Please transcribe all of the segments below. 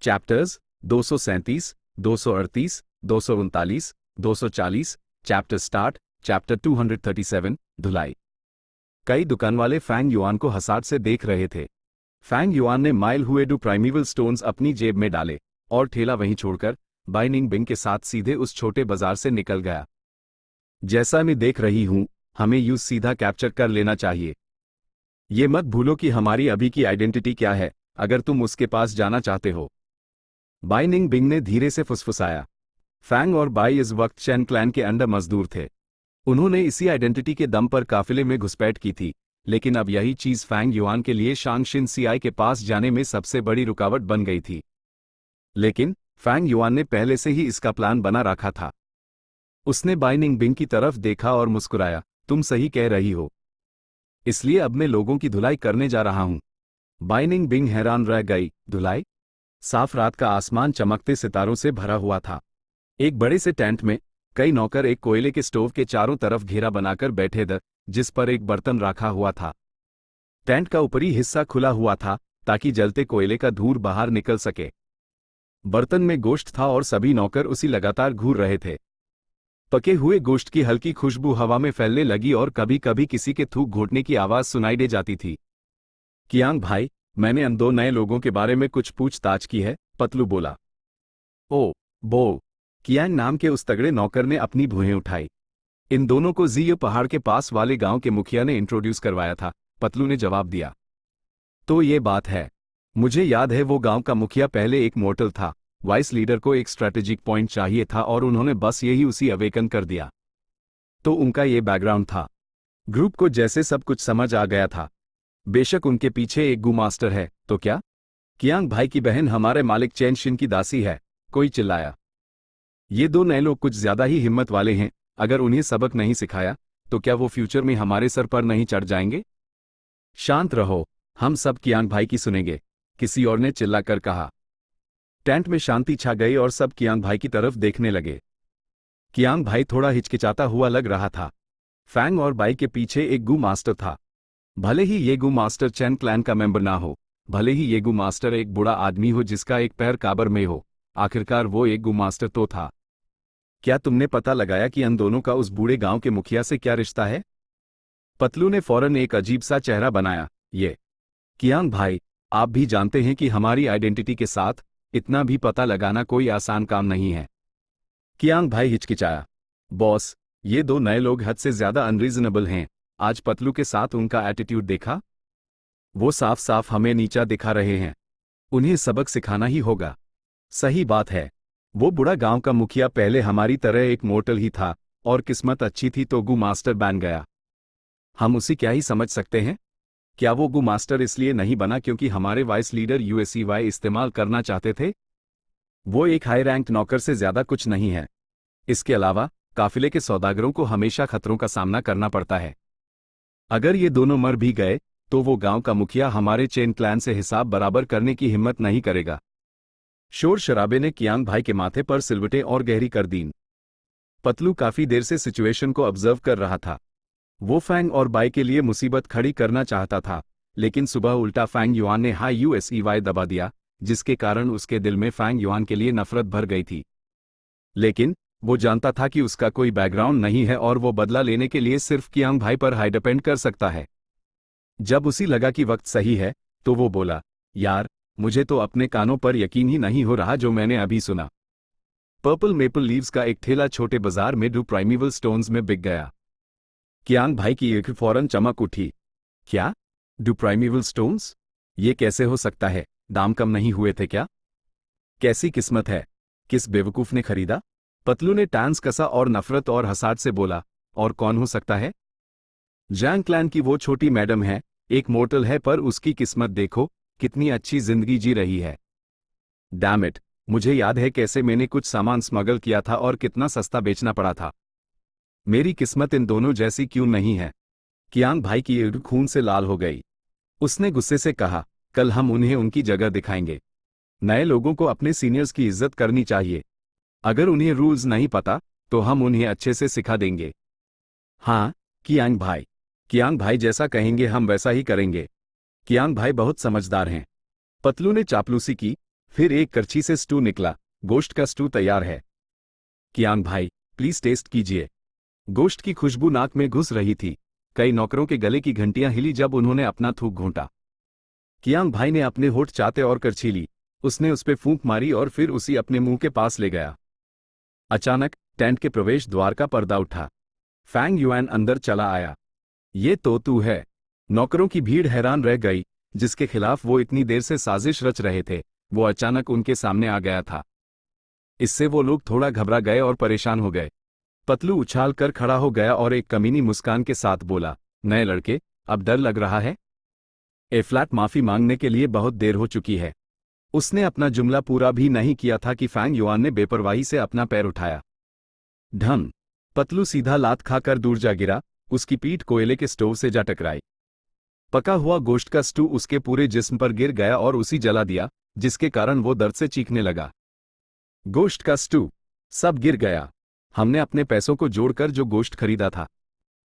Chapters 237, 238, 239, 240। Chapter start. Chapter 237, धुलाई। कई दुकान वाले फैंग युआन को हसात से देख रहे थे। फैंग युआन ने माइल हुए डू प्राइमेवल स्टोन्स अपनी जेब में डाले और ठेला वहीं छोड़कर बाई निंगबिंग के साथ सीधे उस छोटे बाजार से निकल गया। जैसा मैं देख रही हूं, हमें यूं सीधा कैप्चर कर लेना चाहिए। ये मत भूलो कि हमारी अभी की आइडेंटिटी क्या है, अगर तुम उसके पास जाना चाहते हो। बाई निंगबिंग ने धीरे से फुसफुसाया। फैंग और बाई इस वक्त चैन क्लैन के अंडर मजदूर थे। उन्होंने इसी आइडेंटिटी के दम पर काफिले में घुसपैठ की थी, लेकिन अब यही चीज फैंग युआन के लिए शांगशिन सीआई के पास जाने में सबसे बड़ी रुकावट बन गई थी। लेकिन फैंग युआन ने पहले से ही इसका प्लान बना रखा था। उसने बाई निंगबिंग की तरफ देखा और मुस्कुराया, तुम सही कह रही हो। इसलिए अब मैं लोगों की धुलाई करने जा रहा हूं। बाई निंगबिंग हैरान रह गई, धुलाई? साफ रात का आसमान चमकते सितारों से भरा हुआ था। एक बड़े से टेंट में कई नौकर एक कोयले के स्टोव के चारों तरफ घेरा बनाकर बैठे थे, जिस पर एक बर्तन रखा हुआ था। टेंट का ऊपरी हिस्सा खुला हुआ था ताकि जलते कोयले का धूल बाहर निकल सके। बर्तन में गोश्त था और सभी नौकर उसी लगातार घूर रहे थे। पके हुए गोश्त की हल्की खुशबू हवा में फैलने लगी और कभी कभी किसी के थूक घोटने की आवाज सुनाई दे जाती थी। कियांग भाई, मैंने इन दो नए लोगों के बारे में कुछ पूछताछ की है, पतलू बोला। ओ, बो। कियांग नाम के उस तगड़े नौकर ने अपनी भुएं उठाई। इन दोनों को जीय पहाड़ के पास वाले गांव के मुखिया ने इंट्रोड्यूस करवाया था, पतलू ने जवाब दिया। तो ये बात है, मुझे याद है वो गांव का मुखिया पहले एक मोर्टल था। वाइस लीडर को एक स्ट्रैटेजिक पॉइंट चाहिए था और उन्होंने बस यही उसी अवेकन कर दिया। तो उनका ये बैकग्राउंड था। ग्रुप को जैसे सब कुछ समझ आ गया था। बेशक उनके पीछे एक गू मास्टर है, तो क्या? कियांग भाई की बहन हमारे मालिक चैन शिन की दासी है, कोई चिल्लाया। ये दो नए लोग कुछ ज्यादा ही हिम्मत वाले हैं, अगर उन्हें सबक नहीं सिखाया तो क्या वो फ्यूचर में हमारे सर पर नहीं चढ़ जाएंगे? शांत रहो, हम सब कियांग भाई की सुनेंगे, किसी और ने चिल्लाकर कहा। टेंट में शांति छा गई और सब कियांग भाई की तरफ देखने लगे। कियांग भाई थोड़ा हिचकिचाता हुआ लग रहा था। फैंग और बाई के पीछे एक गू मास्टर था। भले ही ये गू मास्टर चैन क्लैन का मेंबर ना हो, भले ही ये गू मास्टर एक बूढ़ा आदमी हो जिसका एक पैर काबर में हो, आखिरकार वो एक गू मास्टर तो था। क्या तुमने पता लगाया कि इन दोनों का उस बूढ़े गांव के मुखिया से क्या रिश्ता है? पतलू ने फौरन एक अजीब सा चेहरा बनाया। ये कियांग भाई, आप भी जानते हैं कि हमारी आइडेंटिटी के साथ इतना भी पता लगाना कोई आसान काम नहीं है। कियांग भाई हिचकिचाया। बॉस, ये दो नए लोग हद से ज्यादा अनरीजनेबल हैं। आज पतलू के साथ उनका एटीट्यूड देखा? वो साफ साफ हमें नीचा दिखा रहे हैं। उन्हें सबक सिखाना ही होगा। सही बात है, वो बूढ़ा गांव का मुखिया पहले हमारी तरह एक मोर्टल ही था और किस्मत अच्छी थी तो गू मास्टर बन गया। हम उसे क्या ही समझ सकते हैं? क्या वो गू मास्टर इसलिए नहीं बना क्योंकि हमारे वाइस लीडर यूएसईवाई इस्तेमाल करना चाहते थे? वो एक हाई रैंक नौकर से ज्यादा कुछ नहीं है। इसके अलावा काफिले के सौदागरों को हमेशा खतरों का सामना करना पड़ता है। अगर ये दोनों मर भी गए तो वो गांव का मुखिया हमारे चेन क्लैन से हिसाब बराबर करने की हिम्मत नहीं करेगा। शोर शराबे ने कियांग भाई के माथे पर सिलवटें और गहरी कर दीं। पतलू काफी देर से सिचुएशन को ऑब्जर्व कर रहा था। वो फैंग और बाई के लिए मुसीबत खड़ी करना चाहता था, लेकिन सुबह उल्टा फैंग युआन ने हाई यूएसईवाई दबा दिया, जिसके कारण उसके दिल में फैंग युआन के लिए नफरत भर गई थी। लेकिन वो जानता था कि उसका कोई बैकग्राउंड नहीं है और वो बदला लेने के लिए सिर्फ कियांग भाई पर हाई डिपेंड कर सकता है। जब उसी लगा कि वक्त सही है, तो वो बोला, यार, मुझे तो अपने कानों पर यकीन ही नहीं हो रहा जो मैंने अभी सुना। पर्पल मेपल लीव्स का एक ठेला छोटे बाजार में डू प्राइमेवल स्टोन्स में बिक गया। कियांग भाई की एक फौरन चमक उठी। क्या? डू प्राइमेवल स्टोन्स? ये कैसे हो सकता है? दाम कम नहीं हुए थे क्या? कैसी किस्मत है, किस बेवकूफ ने खरीदा? पतलू ने टांस कसा और नफरत और हसाद से बोला, और कौन हो सकता है? जैंग क्लैन की वो छोटी मैडम है, एक मोर्टल है पर उसकी किस्मत देखो, कितनी अच्छी जिंदगी जी रही है। डैम इट, मुझे याद है कैसे मैंने कुछ सामान स्मगल किया था और कितना सस्ता बेचना पड़ा था। मेरी किस्मत इन दोनों जैसी क्यों नहीं है? कियांग भाई की ईद खून से लाल हो गई। उसने गुस्से से कहा, कल हम उन्हें उनकी जगह दिखाएंगे। नए लोगों को अपने सीनियर्स की इज्जत करनी चाहिए। अगर उन्हें रूल्स नहीं पता तो हम उन्हें अच्छे से सिखा देंगे। हाँ, कियांग भाई जैसा कहेंगे हम वैसा ही करेंगे। कियांग भाई बहुत समझदार हैं। पतलू ने चापलूसी की। फिर एक करछी से स्टू निकला। गोश्त का स्टू तैयार है। कियांग भाई, प्लीज टेस्ट कीजिए। गोश्त की खुशबू नाक में घुस रही थी। कई नौकरों के गले की घंटियां हिली जब उन्होंने अपना थूक घोंटा। कियांग भाई ने अपने होठ चाटे और करछी ली। उसने उस पे फूंक मारी और फिर उसी अपने मुंह के पास ले गया। अचानक टेंट के प्रवेश द्वार का पर्दा उठा। फैंग युआन अंदर चला आया। ये तो तू है। नौकरों की भीड़ हैरान रह गई। जिसके खिलाफ वो इतनी देर से साजिश रच रहे थे, वो अचानक उनके सामने आ गया था। इससे वो लोग थोड़ा घबरा गए और परेशान हो गए। पतलू उछाल कर खड़ा हो गया और एक कमीनी मुस्कान के साथ बोला, नए लड़के, अब डर लग रहा है? एफ्लैट माफी मांगने के लिए बहुत देर हो चुकी है। उसने अपना जुमला पूरा भी नहीं किया था कि फैंग युआन ने बेपरवाही से अपना पैर उठाया। ढम। पतलू सीधा लात खाकर दूर जा गिरा। उसकी पीठ कोयले के स्टोव से जा टकराई। पका हुआ गोश्त का स्टू उसके पूरे जिस्म पर गिर गया और उसी जला दिया, जिसके कारण वो दर्द से चीखने लगा। गोश्त का स्टू सब गिर गया। हमने अपने पैसों को जोड़कर जो गोश्त खरीदा था,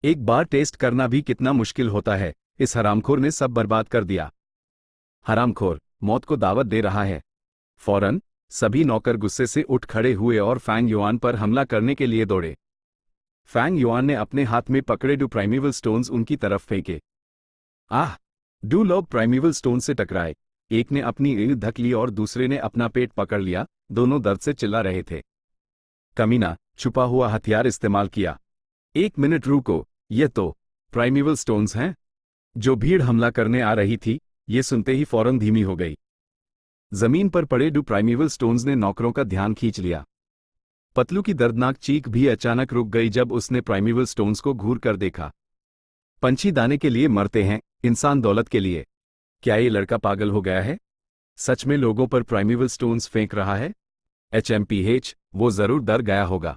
एक बार टेस्ट करना भी कितना मुश्किल होता है, इस हरामखोर ने सब बर्बाद कर दिया। हरामखोर मौत को दावत दे रहा है। फौरन सभी नौकर गुस्से से उठ खड़े हुए और फैंग युआन पर हमला करने के लिए दौड़े। फैंग युआन ने अपने हाथ में पकड़े 2 प्राइमेवल स्टोन्स उनकी तरफ फेंके। आह! 2 लोग प्राइमेवल स्टोन से टकराए। एक ने अपनी रीढ़ ढक ली और दूसरे ने अपना पेट पकड़ लिया। दोनों दर्द से चिल्ला रहे थे। कमीना, छुपा हुआ हथियार इस्तेमाल किया। 1 मिनट रुको, ये तो प्राइमेवल स्टोन्स हैं। जो भीड़ हमला करने आ रही थी, ये सुनते ही फौरन धीमी हो गई। जमीन पर पड़े 2 प्राइमेवल स्टोन्स ने नौकरों का ध्यान खींच लिया। पतलू की दर्दनाक चीख भी अचानक रुक गई जब उसने प्राइमेवल स्टोन्स को घूर कर देखा। पंछी दाने के लिए मरते हैं, इंसान दौलत के लिए। क्या ये लड़का पागल हो गया है? सच में लोगों पर प्राइमेवल स्टोन्स फेंक रहा है? HMPH, वो जरूर डर गया होगा।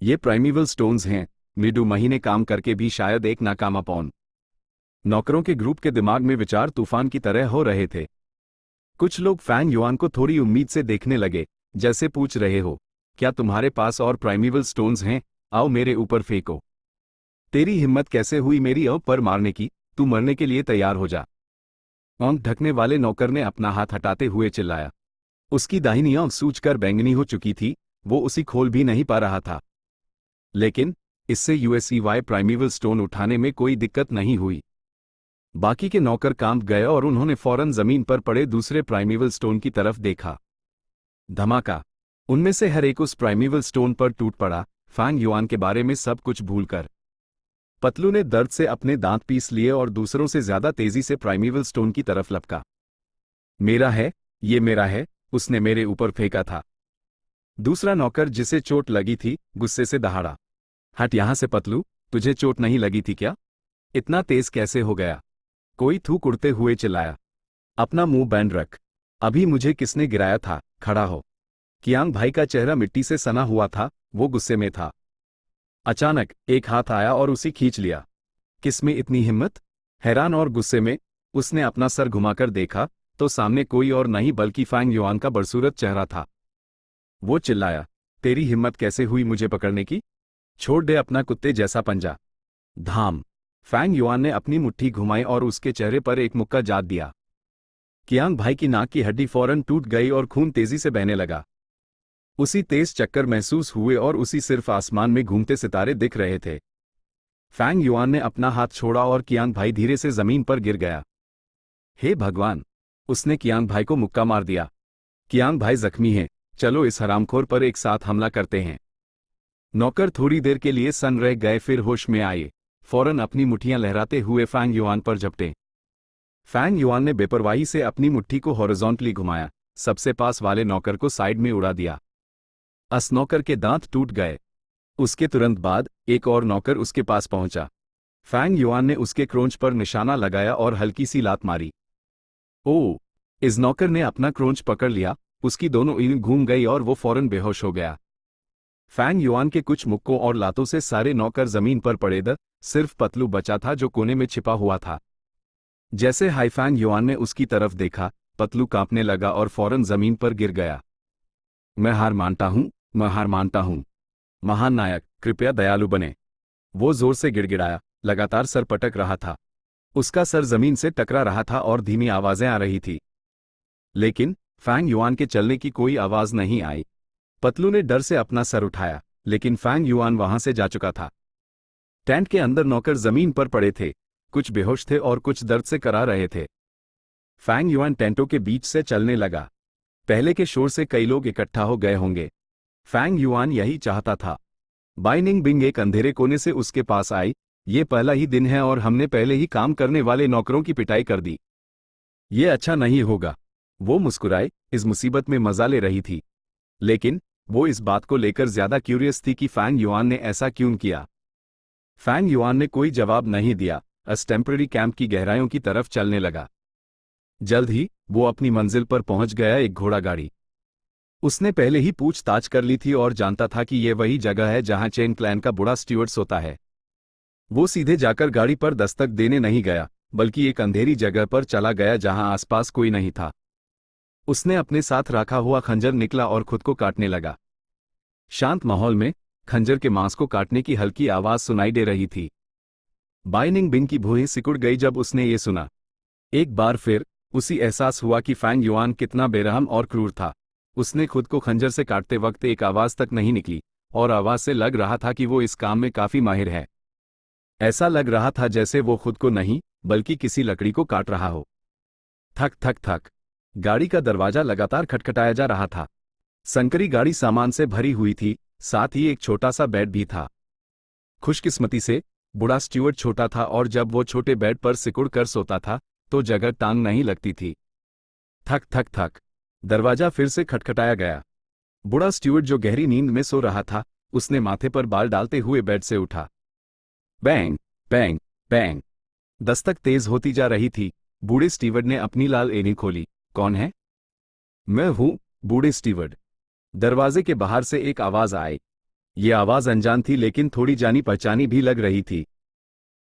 ये प्राइमेवल स्टोन्स हैं, मिडू महीने काम करके भी शायद एक नाकामा पौन। नौकरों के ग्रुप के दिमाग में विचार तूफान की तरह हो रहे थे। कुछ लोग फैंग युआन को थोड़ी उम्मीद से देखने लगे, जैसे पूछ रहे हो, क्या तुम्हारे पास और प्राइमेवल स्टोन्स हैं? आओ मेरे ऊपर फेंको। तेरी हिम्मत कैसे हुई मेरी आंख पर मारने की? तू मरने के लिए तैयार हो जा। आंख ढकने वाले नौकर ने अपना हाथ हटाते हुए चिल्लाया। उसकी दाहिनी आंख सूजकर बैंगनी हो चुकी थी। वो उसी खोल भी नहीं पा रहा था। लेकिन इससे USEY प्राइमेवल स्टोन उठाने में कोई दिक्कत नहीं हुई। बाकी के नौकर कांप गए और उन्होंने फौरन जमीन पर पड़े दूसरे प्राइमेवल स्टोन की तरफ देखा। धमाका! उनमें से हर एक उस प्राइमेवल स्टोन पर टूट पड़ा, फैंग युआन के बारे में सब कुछ भूलकर। पतलू ने दर्द से अपने दांत पीस लिए और दूसरों से ज्यादा तेजी से प्राइमेवल स्टोन की तरफ लपका। मेरा है, ये मेरा है, उसने मेरे ऊपर फेंका था। दूसरा नौकर जिसे चोट लगी थी, गुस्से से दहाड़ा। हट यहां से पतलू, तुझे चोट नहीं लगी थी क्या? इतना तेज कैसे हो गया? कोई थूक उड़ते हुए चिल्लाया। अपना मुंह बैंड रख। अभी मुझे किसने गिराया था? खड़ा हो। कियांग भाई का चेहरा मिट्टी से सना हुआ था, वो गुस्से में था। अचानक एक हाथ आया और उसे खींच लिया। किसमें इतनी हिम्मत? हैरान और गुस्से में उसने अपना सर घुमाकर देखा तो सामने कोई और नहीं बल्कि फैंग युआन का बदसूरत चेहरा था। वो चिल्लाया, तेरी हिम्मत कैसे हुई मुझे पकड़ने की? छोड़ दे अपना कुत्ते जैसा पंजा। धाम! फैंग युआन ने अपनी मुट्ठी घुमाई और उसके चेहरे पर एक मुक्का जात दिया। कियांग भाई की नाक की हड्डी फौरन टूट गई और खून तेजी से बहने लगा। उसी तेज चक्कर महसूस हुए और उसी सिर्फ आसमान में घूमते सितारे दिख रहे थे। फैंग युआन ने अपना हाथ छोड़ा और कियांग भाई धीरे से जमीन पर गिर गया। हे भगवान! उसने कियांग भाई को मुक्का मार दिया। कियांग भाई जख्मी हैं, चलो इस हरामखोर पर एक साथ हमला करते हैं। नौकर थोड़ी देर के लिए सन्न रह गए, फिर होश में आए। फौरन अपनी मुट्ठियां लहराते हुए फैंग युआन पर झपटे। फैंग युआन ने बेपरवाही से अपनी मुट्ठी को हॉरिजॉन्टली घुमाया, सबसे पास वाले नौकर को साइड में उड़ा दिया। अस नौकर के दांत टूट गए। उसके तुरंत बाद एक और नौकर उसके पास पहुंचा। फैंग युआन ने उसके क्रोंच पर निशाना लगाया और हल्की सी लात मारी। ओह! इस नौकर ने अपना क्रोंच पकड़ लिया, उसकी दोनों ईंट घूम गई और वो फौरन बेहोश हो गया। फैंग युआन के कुछ मुक्कों और लातों से सारे नौकर जमीन पर पड़े द सिर्फ पतलू बचा था जो कोने में छिपा हुआ था। जैसे हाई फैंग युआन ने उसकी तरफ देखा, पतलू कांपने लगा और फौरन जमीन पर गिर गया। मैं हार मानता हूं, मैं हार मानता हूं। महान नायक, कृपया दयालु बने। वो जोर से गिड़गिड़ाया, लगातार सर पटक रहा था। उसका सर जमीन से टकरा रहा था और धीमी आवाजें आ रही थी। लेकिन फैंग युआन के चलने की कोई आवाज नहीं आई। पतलू ने डर से अपना सर उठाया, लेकिन फैंग युआन वहां से जा चुका था। टेंट के अंदर नौकर जमीन पर पड़े थे, कुछ बेहोश थे और कुछ दर्द से करा रहे थे। फैंग युआन टेंटों के बीच से चलने लगा। पहले के शोर से कई लोग इकट्ठा हो गए होंगे। फैंग युआन यही चाहता था। बाई निंगबिंग एक अंधेरे कोने से उसके पास आई। ये पहला ही दिन है और हमने पहले ही काम करने वाले नौकरों की पिटाई कर दी। ये अच्छा नहीं होगा। वो मुस्कुराए, इस मुसीबत में मजा ले रही थी, लेकिन वो इस बात को लेकर ज्यादा क्यूरियस थी कि फैंग युआन ने ऐसा क्यों किया। फैंग युआन ने कोई जवाब नहीं दिया, बस टेम्पररी कैंप की गहराइयों की तरफ चलने लगा। जल्द ही वो अपनी मंजिल पर पहुंच गया, एक घोड़ा गाड़ी। उसने पहले ही पूछताछ कर ली थी और जानता था कि यह वही जगह है जहां चेन क्लैन का बूढ़ा स्टीवर्ड सोता है। वो सीधे जाकर गाड़ी पर दस्तक देने नहीं गया, बल्कि एक अंधेरी जगह पर चला गया जहां आसपास कोई नहीं था। उसने अपने साथ रखा हुआ खंजर निकला और खुद को काटने लगा। शांत माहौल में खंजर के मांस को काटने की हल्की आवाज सुनाई दे रही थी। बाई निंगबिंग की भौहें सिकुड़ गई जब उसने ये सुना। एक बार फिर उसी एहसास हुआ कि फैंग युआन कितना बेरहम और क्रूर था। उसने खुद को खंजर से काटते वक्त एक आवाज तक नहीं निकली, और आवाज से लग रहा था कि वो इस काम में काफी माहिर है। ऐसा लग रहा था जैसे वो खुद को नहीं, बल्कि किसी लकड़ी को काट रहा हो। थक थक थक। गाड़ी का दरवाजा लगातार खटखटाया जा रहा था। संकरी गाड़ी सामान से भरी हुई थी, साथ ही एक छोटा सा बेड भी था। खुशकिस्मती से बूढ़ा स्टीवर्ड छोटा था और जब वो छोटे बेड पर सिकुड़ कर सोता था तो जगह टांग नहीं लगती थी। थक थक थक। दरवाजा फिर से खटखटाया गया। बूढ़ा स्टीवर्ड जो गहरी नींद में सो रहा था, उसने माथे पर बाल डालते हुए बेड से उठा। Bang bang bang. दस्तक तेज होती जा रही थी। बूढ़े स्टीवर्ड ने अपनी लाल एनी खोली। कौन है? मैं हूं, बूढ़े स्टीवर्ड। दरवाजे के बाहर से एक आवाज आई। ये आवाज अनजान थी लेकिन थोड़ी जानी पहचानी भी लग रही थी।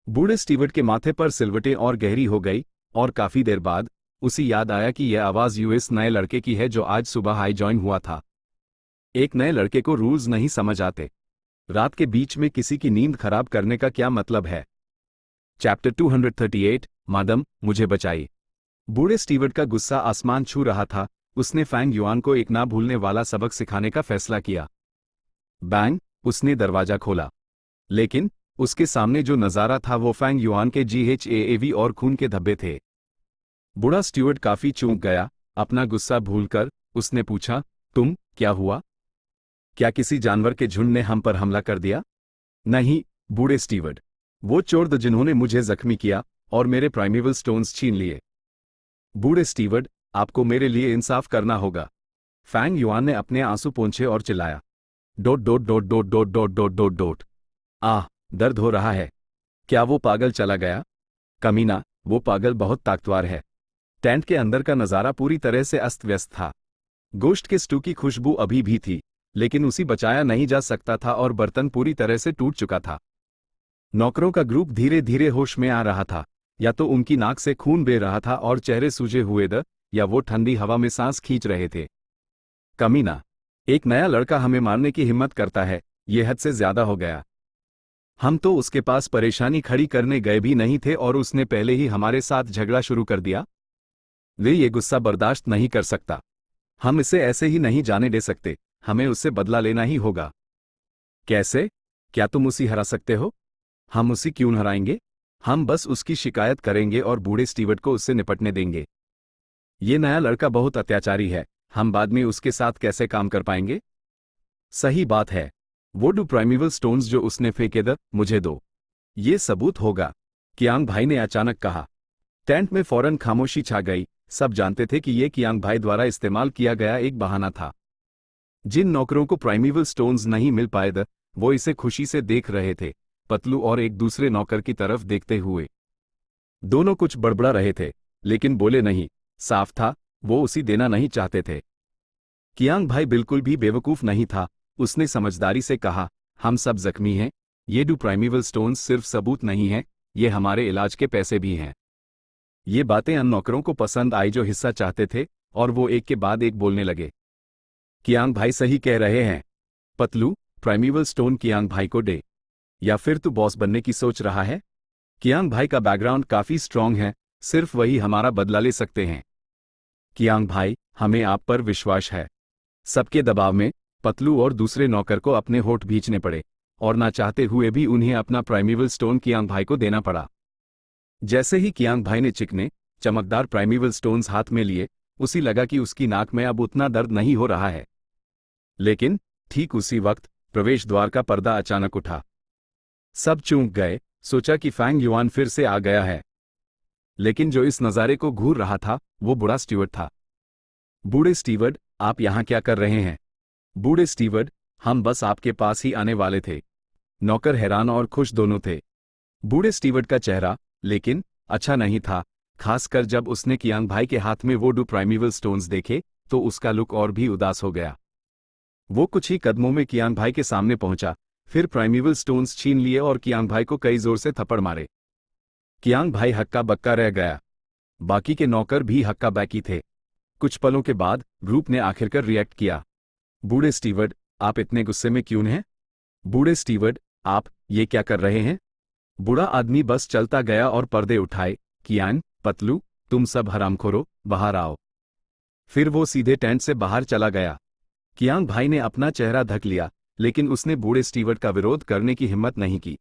बूढ़े स्टीवर्ड के माथे पर सिलवटें और गहरी हो गई, और काफी देर बाद उसे याद आया कि यह आवाज यूएस नए लड़के की है जो आज सुबह हाई ज्वाइन हुआ था। एक नए लड़के को रूल्स नहीं समझ आते। रात के बीच में किसी की नींद खराब करने का क्या मतलब है? चैप्टर 238, मादम, मुझे बचाइए। बूढ़े स्टीवर्ड का गुस्सा आसमान छू रहा था। उसने फैंग युआन को एक ना भूलने वाला सबक सिखाने का फैसला किया। बैंग। उसने दरवाजा खोला, लेकिन उसके सामने जो नजारा था वो फैंग युआन के GHAAV और खून के धब्बे थे। बूढ़ा स्टीवर्ड काफी चूक गया। अपना गुस्सा भूलकर उसने पूछा, तुम, क्या हुआ? क्या किसी जानवर के झुंड ने हम पर हमला कर दिया? नहीं, बूढ़े स्टीवर्ड। वो चोर जिन्होंने मुझे जख्मी किया और मेरे प्राइमेवल स्टोन्स छीन लिए। बूढ़े स्टीवर्ड, आपको मेरे लिए इंसाफ करना होगा। फैंग युआन ने अपने आंसू पोंछे और चिल्लाया। Dot dot dot dot dot dot dot dot dot. आह, दर्द हो रहा है। क्या वो पागल चला गया? कमीना, वो पागल बहुत ताकतवर है। टेंट के अंदर का नजारा पूरी तरह से अस्त व्यस्त था। गोश्त के स्टू की खुशबू अभी भी थी, लेकिन उसे बचाया नहीं जा सकता था और बर्तन पूरी तरह से टूट चुका था। नौकरों का ग्रुप धीरे धीरे होश में आ रहा था। या तो उनकी नाक से खून बह रहा था और चेहरे सूजे हुए थे, या वो ठंडी हवा में सांस खींच रहे थे। कमीना, एक नया लड़का हमें मारने की हिम्मत करता है, यह हद से ज्यादा हो गया। हम तो उसके पास परेशानी खड़ी करने गए भी नहीं थे और उसने पहले ही हमारे साथ झगड़ा शुरू कर दिया। वे ये गुस्सा बर्दाश्त नहीं कर सकता। हम इसे ऐसे ही नहीं जाने दे सकते। हमें उससे बदला लेना ही होगा। कैसे? क्या तुम उसे हरा सकते हो? हम उसे क्यों हराएंगे? हम बस उसकी शिकायत करेंगे और बूढ़े स्टीवर्ड को उससे निपटने देंगे। ये नया लड़का बहुत अत्याचारी है। हम बाद में उसके साथ कैसे काम कर पाएंगे? सही बात है। वो 2 प्राइमेवल स्टोन्स जो उसने फेंके थे, मुझे दो। ये सबूत होगा, कियांग भाई ने अचानक कहा। टेंट में फौरन खामोशी छा गई। सब जानते थे कि यह कियांग भाई द्वारा इस्तेमाल किया गया एक बहाना था। जिन नौकरों को प्राइमेवल स्टोन्स नहीं मिल पाए थे, वो इसे खुशी से देख रहे थे, पतलू और एक दूसरे नौकर की तरफ देखते हुए। दोनों कुछ बड़बड़ा रहे थे, लेकिन बोले नहीं। साफ था, वो उसी देना नहीं चाहते थे। कियांग भाई बिल्कुल भी बेवकूफ नहीं था। उसने समझदारी से कहा, हम सब जख्मी हैं। ये 2 प्राइमेवल स्टोन्स सिर्फ सबूत नहीं हैं, ये हमारे इलाज के पैसे भी हैं। ये बातें उन नौकरों को पसंद आई जो हिस्सा चाहते थे, और वो एक के बाद एक बोलने लगे। कियांग भाई सही कह रहे हैं। पतलू, प्राइमेवल स्टोन कियांग भाई को दे। या फिर तू बॉस बनने की सोच रहा है? कियांग भाई का बैकग्राउंड काफी स्ट्रांग है, सिर्फ वही हमारा बदला ले सकते हैं। कियांग भाई, हमें आप पर विश्वास है। सबके दबाव में पतलू और दूसरे नौकर को अपने होठ भींचने पड़े, और ना चाहते हुए भी उन्हें अपना प्राइमेवल स्टोन कियांग भाई को देना पड़ा। जैसे ही कियांग भाई ने चिकने चमकदार प्राइमेवल स्टोन्स हाथ में लिए, उसी लगा कि उसकी नाक में अब उतना दर्द नहीं हो रहा है। लेकिन ठीक उसी वक्त प्रवेश द्वार का पर्दा अचानक उठा। सब चौंक गए, सोचा कि फैंग युआन फिर से आ गया है। लेकिन जो इस नज़ारे को घूर रहा था वो बूढ़ा स्टीवर्ड था। बूढ़े स्टीवर्ड, आप यहाँ क्या कर रहे हैं? बूढ़े स्टीवर्ड, हम बस आपके पास ही आने वाले थे। नौकर हैरान और खुश दोनों थे। बूढ़े स्टीवर्ड का चेहरा लेकिन अच्छा नहीं था, खासकर जब उसने कियांग भाई के हाथ में वो 2 प्राइमेवल स्टोन्स देखे तो उसका लुक और भी उदास हो गया। वो कुछ ही कदमों में कियांग भाई के सामने पहुंचा, फिर प्राइमेवल स्टोन्स छीन लिए और कियांग भाई को कई जोर से थप्पड़ मारे। कियांग भाई हक्का बक्का रह गया। बाकी के नौकर भी हक्का बक्की थे। कुछ पलों के बाद ग्रुप ने आखिरकार रिएक्ट किया। बूढ़े स्टीवर्ड, आप इतने गुस्से में क्यों हैं? बूढ़े स्टीवर्ड, आप ये क्या कर रहे हैं? बूढ़ा आदमी बस चलता गया और पर्दे उठाए। कियांग, पतलू, तुम सब हरामखोरो, बाहर आओ। फिर वो सीधे टेंट से बाहर चला गया। कियांग भाई ने अपना चेहरा ढक लिया, लेकिन उसने बूढ़े स्टीवर्ड का विरोध करने की हिम्मत नहीं की।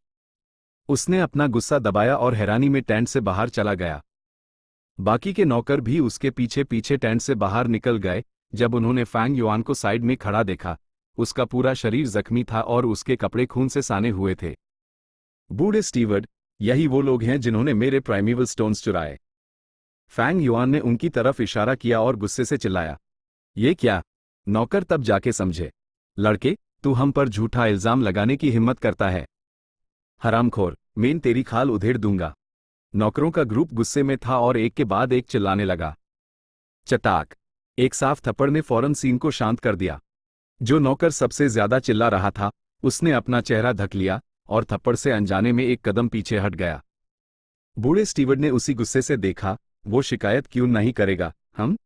उसने अपना गुस्सा दबाया और हैरानी में टेंट से बाहर चला गया। बाकी के नौकर भी उसके पीछे पीछे टेंट से बाहर निकल गए। जब उन्होंने फैंग युआन को साइड में खड़ा देखा, उसका पूरा शरीर जख्मी था और उसके कपड़े खून से साने हुए थे। बूढ़े स्टीवर्ड, यही वो लोग हैं जिन्होंने मेरे प्राइमेवल स्टोन्स चुराए। फैंग युआन ने उनकी तरफ इशारा किया और गुस्से से चिल्लाया। ये क्या? नौकर तब जाके समझे। लड़के, तू हम पर झूठा इल्जाम लगाने की हिम्मत करता है? हरामखोर, मैं तेरी खाल उधेड़ दूंगा। नौकरों का ग्रुप गुस्से में था और एक के बाद एक चिल्लाने लगा। चटाक, एक साफ थप्पड़ ने फौरन सीन को शांत कर दिया। जो नौकर सबसे ज्यादा चिल्ला रहा था उसने अपना चेहरा ढक लिया और थप्पड़ से अनजाने में एक कदम पीछे हट गया। बूढ़े स्टीवर्ड ने उसी गुस्से से देखा। वो शिकायत क्यों नहीं करेगा? हम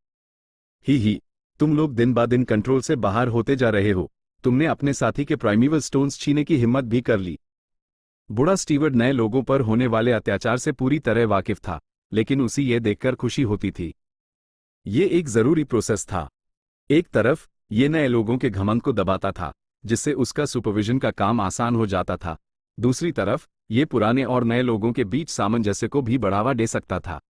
ही, तुम लोग दिन ब दिन कंट्रोल से बाहर होते जा रहे हो। तुमने अपने साथी के प्राइमेवल स्टोन्स छीने की हिम्मत भी कर ली। बूढ़ा स्टीवर्ड नए लोगों पर होने वाले अत्याचार से पूरी तरह वाकिफ था, लेकिन उसी ये देखकर खुशी होती थी। ये एक जरूरी प्रोसेस था। एक तरफ ये नए लोगों के घमंड को दबाता था, जिससे उसका सुपरविजन का काम आसान हो जाता था। दूसरी तरफ ये पुराने और नए लोगों के बीच सामंजस्य को भी बढ़ावा दे सकता था।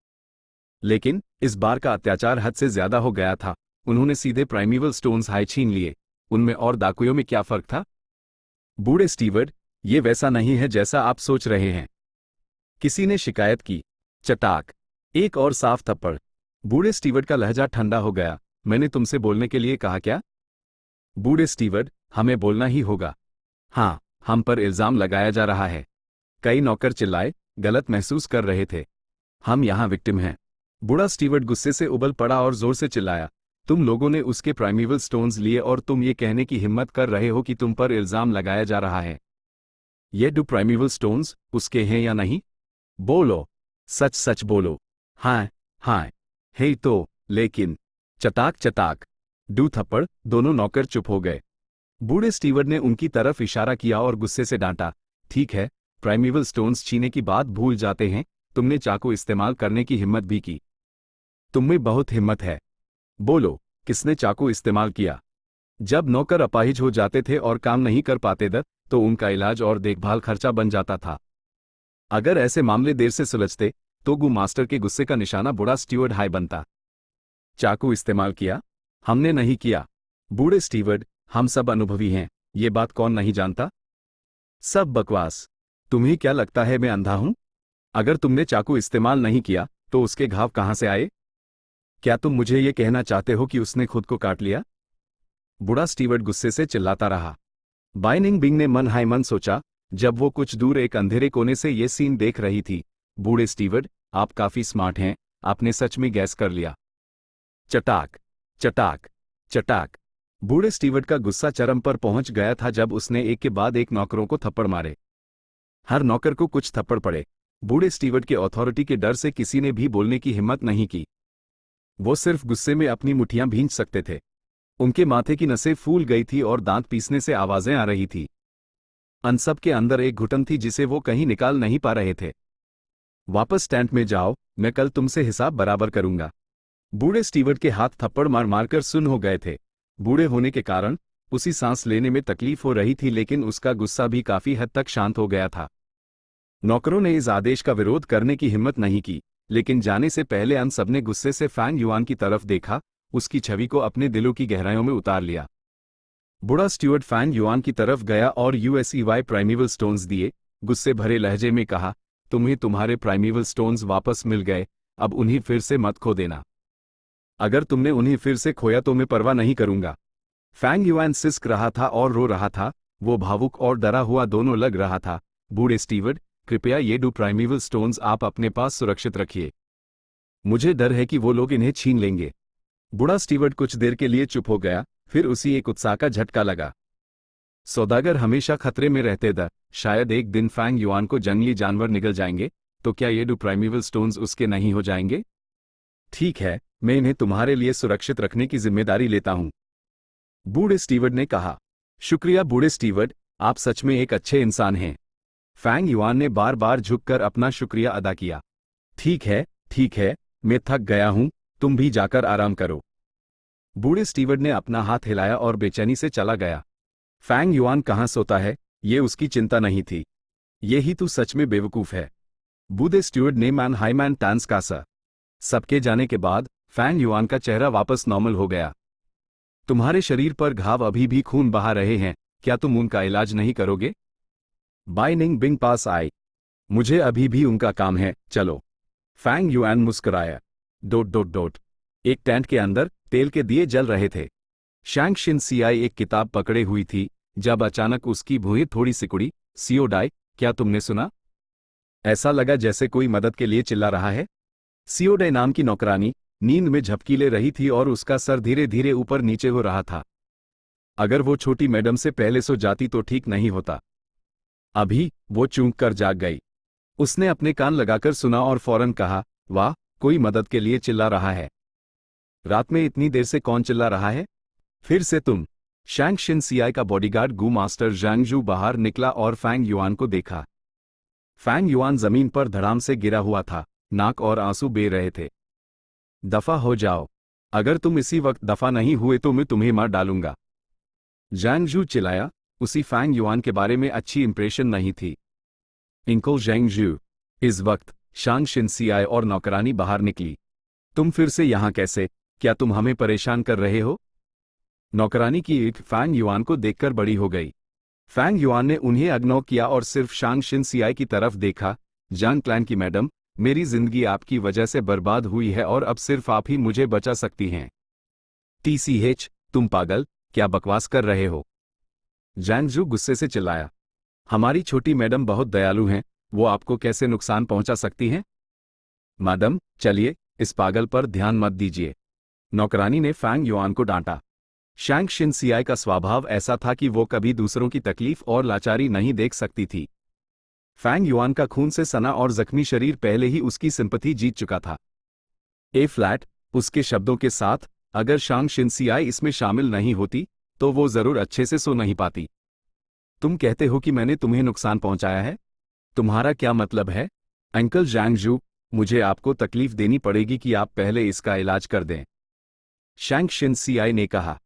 लेकिन इस बार का अत्याचार हद से ज्यादा हो गया था। उन्होंने सीधे प्राइमेवल स्टोन्स हाई छीन लिए। उनमें और डाकुओं में क्या फर्क था? बूढ़े स्टीवर्ड, ये वैसा नहीं है जैसा आप सोच रहे हैं। किसी ने शिकायत की। चटाक, एक और साफ थप्पड़। बूढ़े स्टीवर्ड का लहजा ठंडा हो गया। मैंने तुमसे बोलने के लिए कहा क्या? बूढ़े स्टीवर्ड, हमें बोलना ही होगा। हाँ, हम पर इल्जाम लगाया जा रहा है। कई नौकर चिल्लाए, गलत महसूस कर रहे थे। हम यहाँ विक्टिम हैं। बूढ़ा स्टीवर्ड गुस्से से उबल पड़ा और जोर से चिल्लाया। तुम लोगों ने उसके प्राइमेवल स्टोन्स लिए और तुम ये कहने की हिम्मत कर रहे हो कि तुम पर इल्जाम लगाया जा रहा है। ये 2 प्राइमेवल स्टोन्स उसके हैं या नहीं? बोलो, सच सच बोलो। हाँ हाँ है तो, लेकिन। चटाक चटाक, 2 थप्पड़। दोनों नौकर चुप हो गए। बूढ़े स्टीवर्ड ने उनकी तरफ इशारा किया और गुस्से से डांटा। ठीक है, प्राइमेवल स्टोन्स छीने की बात भूल जाते हैं। तुमने चाकू इस्तेमाल करने की हिम्मत भी की। तुममें बहुत हिम्मत है। बोलो, किसने चाकू इस्तेमाल किया? जब नौकर अपाहिज हो जाते थे और काम नहीं कर पाते थे तो उनका इलाज और देखभाल खर्चा बन जाता था। अगर ऐसे मामले देर से सुलझते तो गू मास्टर के गुस्से का निशाना बूढ़ा स्टीवर्ड हाई बनता। चाकू इस्तेमाल किया? हमने नहीं किया। बूढ़े स्टीवर्ड, हम सब अनुभवी हैं, ये बात कौन नहीं जानता? सब बकवास। तुम्हें क्या लगता है मैं अंधा हूं? अगर तुमने चाकू इस्तेमाल नहीं किया तो उसके घाव कहां से आए? क्या तुम मुझे ये कहना चाहते हो कि उसने खुद को काट लिया? बूढ़ा स्टीवर्ड गुस्से से चिल्लाता रहा। बाइनिंग बिंग ने मन हाय मन सोचा, जब वो कुछ दूर एक अंधेरे कोने से ये सीन देख रही थी। बूढ़े स्टीवर्ड, आप काफी स्मार्ट हैं, आपने सच में गैस कर लिया। चटाक चटाक चटाक। बूढ़े स्टीवर्ड का गुस्सा चरम पर पहुंच गया था जब उसने एक के बाद एक नौकरों को थप्पड़ मारे। हर नौकर को कुछ थप्पड़ पड़े। बूढ़े स्टीवर्ड के अथॉरिटी के डर से किसी ने भी बोलने की हिम्मत नहीं की। वो सिर्फ गुस्से में अपनी मुट्ठियां भींच सकते थे। उनके माथे की नसें फूल गई थी और दांत पीसने से आवाजें आ रही थी। अन सब के अंदर एक घुटन थी जिसे वो कहीं निकाल नहीं पा रहे थे। वापस टेंट में जाओ, मैं कल तुमसे हिसाब बराबर करूंगा। बूढ़े स्टीवर्ड के हाथ थप्पड़ मार मारकर सुन्न हो गए थे। बूढ़े होने के कारण उसी सांस लेने में तकलीफ हो रही थी, लेकिन उसका गुस्सा भी काफी हद तक शांत हो गया था। नौकरों ने इस आदेश का विरोध करने की हिम्मत नहीं की, लेकिन जाने से पहले अन सबने गुस्से से फैंग युआन की तरफ देखा, उसकी छवि को अपने दिलों की गहराइयों में उतार लिया। बूढ़ा स्टीवर्ड फैंग युआन की तरफ गया और यूएसईवाई प्राइमेवल स्टोन्स दिए, गुस्से भरे लहजे में कहा, तुम्हें तुम्हारे प्राइमेवल स्टोन्स वापस मिल गए, अब उन्हें फिर से मत खो देना। अगर तुमने उन्हें फिर से खोया तो मैं परवाह नहीं करूंगा। फैंग युआन सिसक रहा था और रो रहा था, वो भावुक और डरा हुआ दोनों लग रहा था। बूढ़े स्टीवर्ड, कृपया ये दो प्राइमेवल स्टोन्स आप अपने पास सुरक्षित रखिए। मुझे डर है कि वो लोग इन्हें छीन लेंगे। बूढ़ा स्टीवर्ड कुछ देर के लिए चुप हो गया, फिर उसी एक उत्साह का झटका लगा। सौदागर हमेशा खतरे में रहते थे, शायद एक दिन फैंग युआन को जंगली जानवर निगल जाएंगे, तो क्या ये दो प्राइमेवल स्टोन्स उसके नहीं हो जाएंगे? ठीक है, मैं इन्हें तुम्हारे लिए सुरक्षित रखने की जिम्मेदारी लेता हूं, बूढ़े स्टीवर्ड ने कहा। शुक्रिया बूढ़े स्टीवर्ड, आप सच में एक अच्छे इंसान हैं। फैंग युआन ने बार बार झुककर अपना शुक्रिया अदा किया। ठीक है, मैं थक गया हूं, तुम भी जाकर आराम करो। बूढ़े स्टीवर्ड ने अपना हाथ हिलाया और बेचैनी से चला गया। फैंग युआन कहाँ सोता है, ये उसकी चिंता नहीं थी। यही तू सच में बेवकूफ है, बूढ़े स्टीवर्ड ने हाईमैन टांस कासा। सबके जाने के बाद फैंग युआन का चेहरा वापस नॉर्मल हो गया। तुम्हारे शरीर पर घाव अभी भी खून बहा रहे हैं, क्या तुम उनका इलाज नहीं करोगे? बाई निंग बिंग पास आए। मुझे अभी भी उनका काम है, चलो। फैंग युआन मुस्कुराया। ... एक टेंट के अंदर तेल के दिए जल रहे थे। शैंग शिन सियाई एक किताब पकड़े हुई थी, जब अचानक उसकी भुएं थोड़ी सिकुड़ी। सियो डाई, क्या तुमने सुना? ऐसा लगा जैसे कोई मदद के लिए चिल्ला रहा है। सियो डाई नाम की नौकरानी नींद में झपकी ले रही थी और उसका सर धीरे धीरे ऊपर नीचे हो रहा था। अगर वो छोटी मैडम से पहले सो जाती तो ठीक नहीं होता। अभी वो चूक कर जाग गई। उसने अपने कान लगाकर सुना और फौरन कहा, वाह, कोई मदद के लिए चिल्ला रहा है। रात में इतनी देर से कौन चिल्ला रहा है? फिर से तुम। शैंग शिन सियाई का बॉडीगार्ड गू मास्टर जांगजू बाहर निकला और फैंग युआन को देखा। फैंग युआन जमीन पर धड़ाम से गिरा हुआ था, नाक और आंसू बह रहे थे। दफा हो जाओ, अगर तुम इसी वक्त दफा नहीं हुए तो मैं तुम्हें मार डालूंगा, जांगजू चिल्लाया। उसी फैंग युआन के बारे में अच्छी इंप्रेशन नहीं थी। इंको जांगजू। इस वक्त शांग शिन सियाई और नौकरानी बाहर निकली। तुम फिर से यहां कैसे? क्या तुम हमें परेशान कर रहे हो? नौकरानी की ईंट फैंग युआन को देखकर बड़ी हो गई। फैंग युआन ने उन्हें इग्नोर किया और सिर्फ शांग शिन सियाई की तरफ देखा। जांग क्लैन की मैडम, मेरी जिंदगी आपकी वजह से बर्बाद हुई है और अब सिर्फ आप ही मुझे बचा सकती हैं। TCH, तुम पागल, क्या बकवास कर रहे हो? जांगजू गुस्से से चिल्लाया। हमारी छोटी मैडम बहुत दयालु हैं, वो आपको कैसे नुकसान पहुंचा सकती हैं? मैडम, चलिए, इस पागल पर ध्यान मत दीजिए, नौकरानी ने फैंग युआन को डांटा। शैंग शिन सियाई का स्वभाव ऐसा था कि वो कभी दूसरों की तकलीफ और लाचारी नहीं देख सकती थी। फैंग युआन का खून से सना और जख्मी शरीर पहले ही उसकी सिंपैथी जीत चुका था। ए फ्लैट, उसके शब्दों के साथ, अगर शांग शिन सियाई इसमें शामिल नहीं होती तो वो जरूर अच्छे से सो नहीं पाती। तुम कहते हो कि मैंने तुम्हें नुकसान पहुंचाया है? तुम्हारा क्या मतलब है? अंकल जांगजू, मुझे आपको तकलीफ देनी पड़ेगी कि आप पहले इसका इलाज कर दें, शैंग शिन सियाई ने कहा।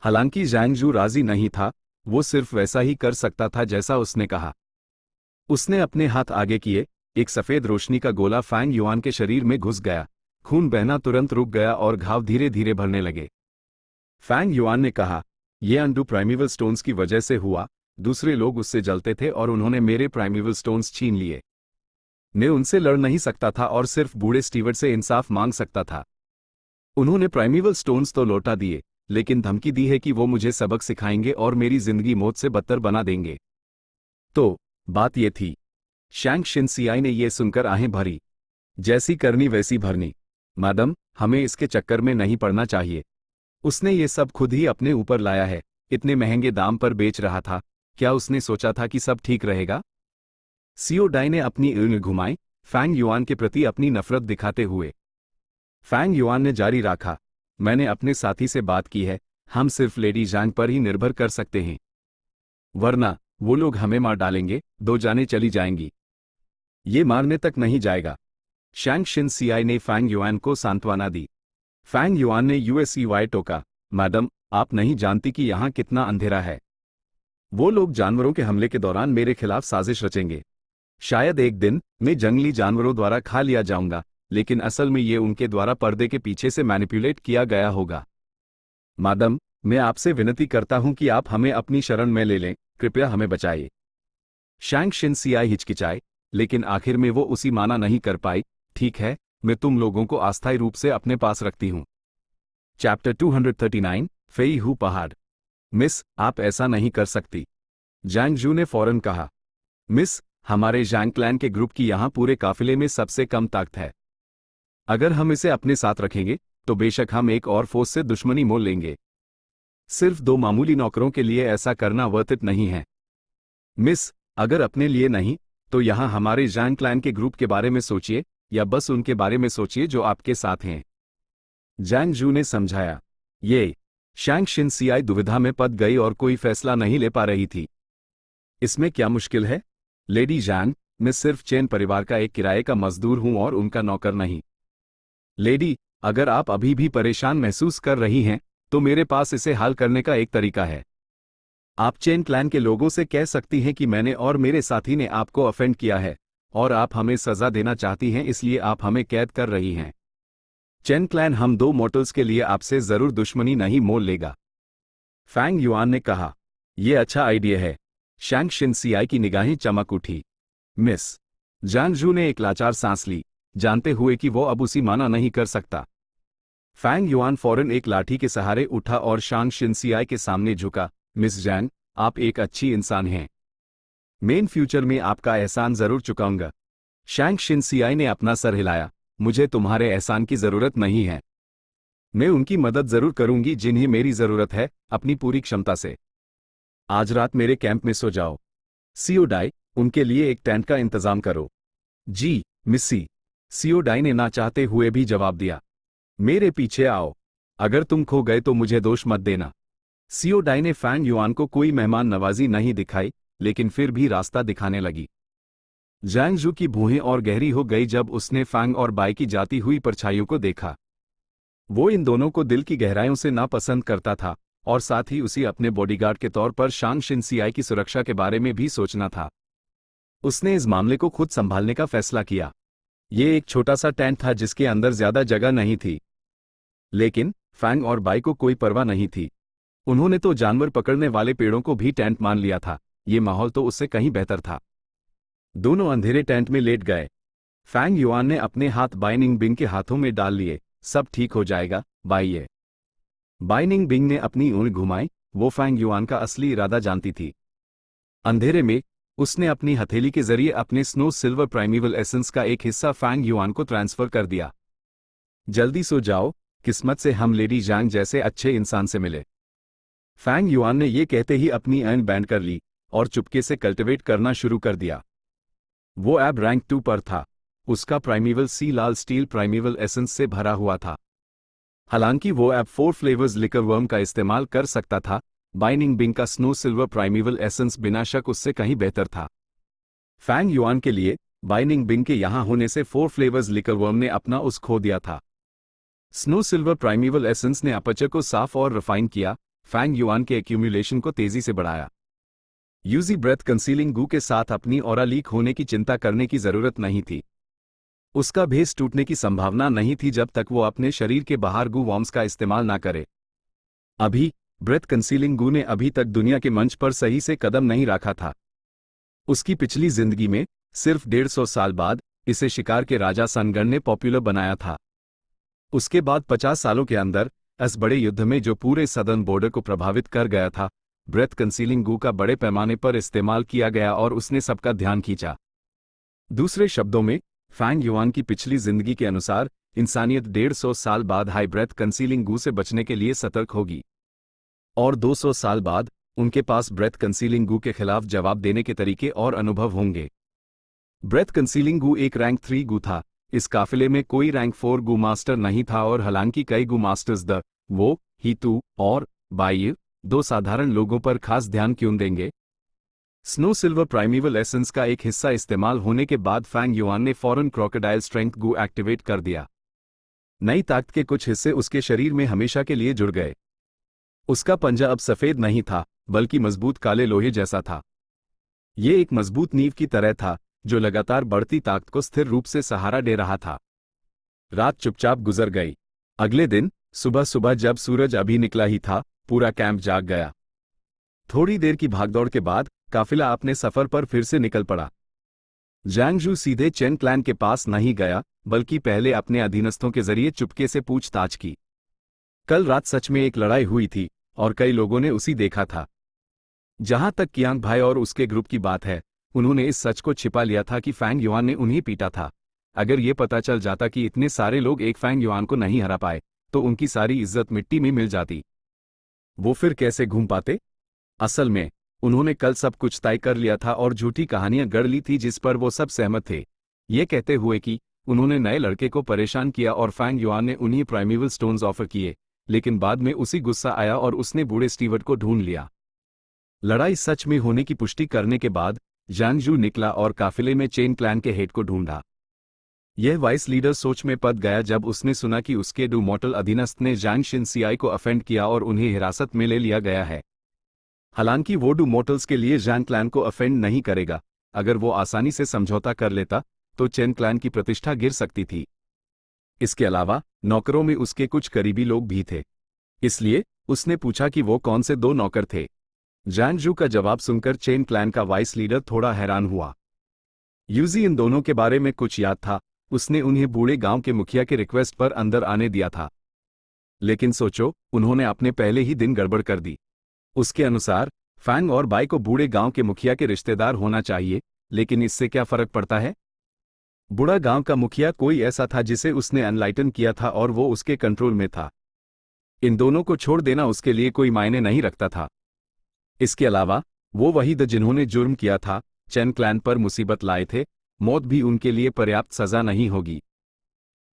हालांकि जांगजू राजी नहीं था, वो सिर्फ वैसा ही कर सकता था जैसा उसने कहा। उसने अपने हाथ आगे किए, एक सफेद रोशनी का गोला फैंग युआन के शरीर में घुस गया। खून बहना तुरंत रुक गया और घाव धीरे धीरे भरने लगे। फैंग युआन ने कहा, यह अंडू प्राइमेवल स्टोन्स की वजह से हुआ। दूसरे लोग उससे जलते थे और उन्होंने मेरे प्राइमेवल स्टोन्स छीन लिए। मैं उनसे लड़ नहीं सकता था और सिर्फ बूढ़े स्टीवर्ड से इंसाफ मांग सकता था। उन्होंने प्राइमेवल स्टोन्स तो लौटा दिए, लेकिन धमकी दी है कि वो मुझे सबक सिखाएंगे और मेरी जिंदगी मौत से बदतर बना देंगे। तो बात ये थी। शैंग शिन सियाई ने यह सुनकर आहें भरी। जैसी करनी वैसी भरनी। मैडम, हमें इसके चक्कर में नहीं पड़ना चाहिए। उसने ये सब खुद ही अपने ऊपर लाया है, इतने महंगे दाम पर बेच रहा था, क्या उसने सोचा था कि सब ठीक रहेगा? सियो डाई ने अपनी ऊँगली घुमाई, फैंग युआन के प्रति अपनी नफरत दिखाते हुए। फैंग युआन ने जारी रखा, मैंने अपने साथी से बात की है, हम सिर्फ लेडी जांग पर ही निर्भर कर सकते हैं, वरना वो लोग हमें मार डालेंगे, 2 जानें चली जाएंगी। ये मारने तक नहीं जाएगा। शैंग शिन सियाई ने फैंग युआन को सांत्वना दी। फैंग युआन ने यूएसईवाई टोका, मैडम, आप नहीं जानती कि यहाँ कितना अंधेरा है। वो लोग जानवरों के हमले के दौरान मेरे खिलाफ साजिश रचेंगे। शायद एक दिन मैं जंगली जानवरों द्वारा खा लिया जाऊंगा, लेकिन असल में ये उनके द्वारा पर्दे के पीछे से मैनिपुलेट किया गया होगा। मैडम, मैं आपसे विनती करता हूं कि आप हमें अपनी शरण में ले लें, कृपया हमें बचाइए। शैंग शिनसियाई हिचकिचाए, लेकिन आखिर में वो उसी माना नहीं कर पाई। ठीक है, मैं तुम लोगों को अस्थायी रूप से अपने पास रखती हूं। चैप्टर 239, फेई हू पहाड़। मिस, आप ऐसा नहीं कर सकती, जैंग जू ने फौरन कहा। मिस, हमारे जैंग क्लैन के ग्रुप की यहां पूरे काफिले में सबसे कम ताकत है। अगर हम इसे अपने साथ रखेंगे तो बेशक हम एक और फोर्स से दुश्मनी मोल लेंगे। सिर्फ 2 मामूली नौकरों के लिए ऐसा करना वर्थ इट नहीं है। मिस, अगर अपने लिए नहीं तो यहां हमारे जैंग क्लैन के ग्रुप के बारे में सोचिए, या बस उनके बारे में सोचिए जो आपके साथ हैं। जैंग जू ने समझाया। ये शैंग शिनसियाई दुविधा में पड़ गई और कोई फैसला नहीं ले पा रही थी। इसमें क्या मुश्किल है, लेडी जैंग, मैं सिर्फ चेन परिवार का एक किराए का मजदूर हूं और उनका नौकर नहीं। लेडी, अगर आप अभी भी परेशान महसूस कर रही हैं तो मेरे पास इसे हल करने का एक तरीका है। आप चेन क्लैन के लोगों से कह सकती हैं कि मैंने और मेरे साथी ने आपको ऑफेंड किया है और आप हमें सजा देना चाहती हैं, इसलिए आप हमें कैद कर रही हैं। चेन क्लैन हम 2 मॉर्टल्स के लिए आपसे जरूर दुश्मनी नहीं मोल लेगा। फैंग युआन ने कहा। यह अच्छा आइडिया है। शैंग शिनसियाई की निगाहें चमक उठी। मिस, जैंग जू ने एक लाचार सांस ली, जानते हुए कि वो अब उसी माना नहीं कर सकता। फैंग युआन फौरन एक लाठी के सहारे उठा और शैंग शिनसियाई के सामने झुका। मिस जैंग, आप एक अच्छी इंसान हैं। मैं फ्यूचर में आपका एहसान जरूर चुकाऊंगा। शैंग शिनसियाई ने अपना सर हिलाया। मुझे तुम्हारे एहसान की जरूरत नहीं है। मैं उनकी मदद जरूर करूंगी जिन्हें मेरी जरूरत है, अपनी पूरी क्षमता से। आज रात मेरे कैंप में सो जाओ। सियोडाई, उनके लिए एक टेंट का इंतजाम करो। जी, मिस्सी, सियोडाई ने ना चाहते हुए भी जवाब दिया। मेरे पीछे आओ। अगर तुम खो गए तो मुझे दोष मत देना। सियोडाई ने फैंग युआन को कोई मेहमान नवाजी नहीं दिखाई, लेकिन फिर भी रास्ता दिखाने लगी। जैंग जू की भूहें और गहरी हो गई जब उसने फैंग और बाई की जाती हुई परछाइयों को देखा। वो इन दोनों को दिल की गहराइयों से नापसंद करता था और साथ ही उसी अपने बॉडीगार्ड के तौर पर शैंग शिनसियाई की सुरक्षा के बारे में भी सोचना था। उसने इस मामले को खुद संभालने का फैसला किया। ये एक छोटा सा टेंट था जिसके अंदर ज्यादा जगह नहीं थी, लेकिन फैंग और बाई को कोई परवाह नहीं थी। उन्होंने तो जानवर पकड़ने वाले पेड़ों को भी टेंट मान लिया था। ये माहौल तो उससे कहीं बेहतर था। दोनों अंधेरे टेंट में लेट गए। फैंग युआन ने अपने हाथ बाइनिंग बिंग के हाथों में डाल लिए। सब ठीक हो जाएगा, बाइये। बाइनिंग बिंग ने अपनी ऊँट घुमाई। वो फैंग युआन का असली इरादा जानती थी। अंधेरे में उसने अपनी हथेली के जरिए अपने स्नो सिल्वर प्राइमेवल एसेंस का एक हिस्सा फैंग युआन को ट्रांसफर कर दिया। जल्दी सो जाओ, किस्मत से हम लेडी जैंग जैसे अच्छे इंसान से मिले। फैंग युआन ने यह कहते ही अपनी ऐन बैंड कर ली और चुपके से कल्टिवेट करना शुरू कर दिया। वो ऐब रैंक 2 पर था। उसका प्राइमेवल सी लाल स्टील प्राइमेवल एसेंस से भरा हुआ था। हालांकि वो ऐब 4 फ्लेवर्स लिकर वर्म का इस्तेमाल कर सकता था, बाइनिंग बिंग का स्नो सिल्वर प्राइमेवल एसेंस बिना शक उससे कहीं बेहतर था। फैंग युआन के लिए बाइनिंग बिंग के यहां होने से 4 फ्लेवर्स लिकर वर्म ने अपना उस खो दिया था। स्नो सिल्वर प्राइमेवल एसेंस ने अपर्चर को साफ और रिफाइन किया, फैंग युआन के एक्यूमुलेशन को तेजी से बढ़ाया। यूजी ब्रेथ कंसीलिंग गू के साथ अपनी ऑरा लीक होने की चिंता करने की जरूरत नहीं थी। उसका भेस टूटने की संभावना नहीं थी जब तक वो अपने शरीर के बाहर गू वॉर्म्स का इस्तेमाल ना करे। अभी ब्रेथ कंसीलिंग गू ने अभी तक दुनिया के मंच पर सही से कदम नहीं रखा था। उसकी पिछली जिंदगी में सिर्फ 150 साल बाद इसे शिकार के राजा सनगण ने पॉपुलर बनाया था। उसके बाद 50 सालों के अंदर इस बड़े युद्ध में जो पूरे सदर्न बॉर्डर को प्रभावित कर गया था, ब्रेथ कंसीलिंग गू का बड़े पैमाने पर इस्तेमाल किया गया और उसने सबका ध्यान खींचा। दूसरे शब्दों में, फैंग युआन की पिछली जिंदगी के अनुसार इंसानियत 150 साल बाद हाई ब्रेथ कंसीलिंग गू से बचने के लिए सतर्क होगी, और 200 साल बाद उनके पास ब्रेथ कंसीलिंग गू के खिलाफ जवाब देने के तरीके और अनुभव होंगे। ब्रेथ कंसीलिंग गू एक रैंक 3 गू था। इस काफिले में कोई रैंक 4 गू मास्टर नहीं था और हालांकि कई गू मास्टर्स वो, हीतू और बाई 2 साधारण लोगों पर खास ध्यान क्यों देंगे। स्नो सिल्वर प्राइमेवल एसेंस का एक हिस्सा इस्तेमाल होने के बाद फैंग युआन ने फौरन क्रोकोडाइल स्ट्रेंथ गू एक्टिवेट कर दिया। नई ताकत के कुछ हिस्से उसके शरीर में हमेशा के लिए जुड़ गए। उसका पंजा अब सफेद नहीं था, बल्कि मजबूत काले लोहे जैसा था। ये एक मजबूत नींव की तरह था, जो लगातार बढ़ती ताकत को स्थिर रूप से सहारा दे रहा था। रात चुपचाप गुजर गई। अगले दिन सुबह सुबह जब सूरज अभी निकला ही था, पूरा कैंप जाग गया। थोड़ी देर की भागदौड़ के बाद काफिला अपने सफर पर फिर से निकल पड़ा। ज़ांग जू सीधे चेन क्लैन के पास नहीं गया, बल्कि पहले अपने अधीनस्थों के जरिए चुपके से पूछताछ की। कल रात सच में एक लड़ाई हुई थी, और कई लोगों ने उसी देखा था। जहां तक कियांग भाई और उसके ग्रुप की बात है, उन्होंने इस सच को छिपा लिया था कि फैंग युआन ने उन्हें पीटा था। अगर ये पता चल जाता कि इतने सारे लोग एक फैंग युआन को नहीं हरा पाए, तो उनकी सारी इज्जत मिट्टी में मिल जाती। वो फिर कैसे घूम पाते? असल में उन्होंने कल सब कुछ तय कर लिया था और झूठी कहानियां गढ़ ली थी जिस पर वो सब सहमत थे, ये कहते हुए कि उन्होंने नए लड़के को परेशान किया और फैंग युआन ने उन्हें प्राइमेवल स्टोन्स ऑफर किए, लेकिन बाद में उसी गुस्सा आया और उसने बूढ़े स्टीवर्ट को ढूंढ लिया। लड़ाई सच में होने की पुष्टि करने के बाद ज़ांग जू निकला और काफिले में चेन क्लैन के हेड को ढूंढा। यह वाइस लीडर सोच में पड़ गया जब उसने सुना कि उसके डू मॉर्टल अधीनस्थ ने ज़ांग शिनसियाई को अफेंड किया और उन्हें हिरासत में ले लिया गया है। हालांकि वो डू मॉर्टल्स के लिए ज़ांग क्लैन को अफेंड नहीं करेगा। अगर वो आसानी से समझौता कर लेता तो चेन क्लैन की प्रतिष्ठा गिर सकती थी। इसके अलावा नौकरों में उसके कुछ करीबी लोग भी थे, इसलिए उसने पूछा कि वो कौन से दो नौकर थे। ज़ांग जू का जवाब सुनकर चेन क्लैन का वाइस लीडर थोड़ा हैरान हुआ। यूजी इन दोनों के बारे में कुछ याद था, उसने उन्हें बूढ़े गांव के मुखिया के रिक्वेस्ट पर अंदर आने दिया था। लेकिन सोचो, उन्होंने अपने पहले ही दिन गड़बड़ कर दी। उसके अनुसार फैंग और बाई को बूढ़े गांव के मुखिया के रिश्तेदार होना चाहिए, लेकिन इससे क्या फर्क पड़ता है? बूढ़ा गांव का मुखिया कोई ऐसा था जिसे उसने अनलाइटन किया था और वो उसके कंट्रोल में था। इन दोनों को छोड़ देना उसके लिए कोई मायने नहीं रखता था। इसके अलावा वो वही द जिन्होंने जुर्म किया था, चेन क्लैन पर मुसीबत लाए थे, मौत भी उनके लिए पर्याप्त सजा नहीं होगी।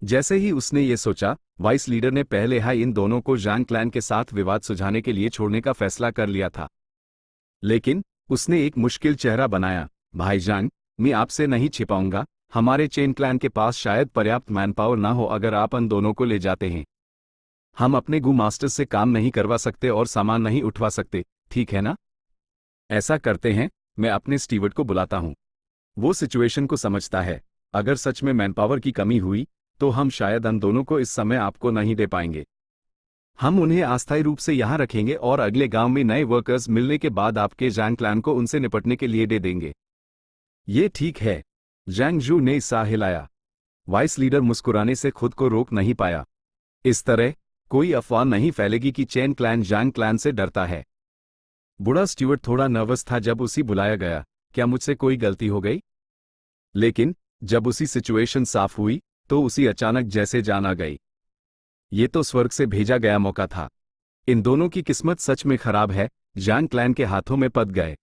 जैसे ही उसने ये सोचा, वाइस लीडर ने पहले ही इन दोनों को ज़ांग क्लैन के साथ विवाद सुलझाने के लिए छोड़ने का फैसला कर लिया था। लेकिन उसने एक मुश्किल चेहरा बनाया। भाई ज़ांग, मैं आपसे नहीं छिपाऊंगा, हमारे चेन क्लैन के पास शायद पर्याप्त मैन पावर ना हो अगर आप इन दोनों को ले जाते हैं। हम अपने गू मास्टर्स से काम नहीं करवा सकते और सामान नहीं उठवा सकते, ठीक है ना? ऐसा करते हैं, मैं अपने स्टीवर्ड को बुलाता हूं। वो सिचुएशन को समझता है। अगर सच में मैन पावर की कमी हुई तो हम शायद उन दोनों को इस समय आपको नहीं दे पाएंगे। हम उन्हें अस्थायी रूप से यहां रखेंगे और अगले गांव में नए वर्कर्स मिलने के बाद आपके ज़ांग क्लैन को उनसे निपटने के लिए दे देंगे। ये ठीक है। ज़ांग जू ने साह हिलाया। वाइस लीडर मुस्कुराने से खुद को रोक नहीं पाया। इस तरह कोई अफवाह नहीं फैलेगी कि चेन क्लैन ज़ांग क्लैन से डरता है। बूढ़ा स्टीवर्ट थोड़ा नर्वस था जब उसे बुलाया गया। क्या मुझसे कोई गलती हो गई? लेकिन जब उसी सिचुएशन साफ हुई तो उसी अचानक जैसे जान आ गई। ये तो स्वर्ग से भेजा गया मौका था। इन दोनों की किस्मत सच में खराब है, ज़ांग क्लैन के हाथों में पड़ गए।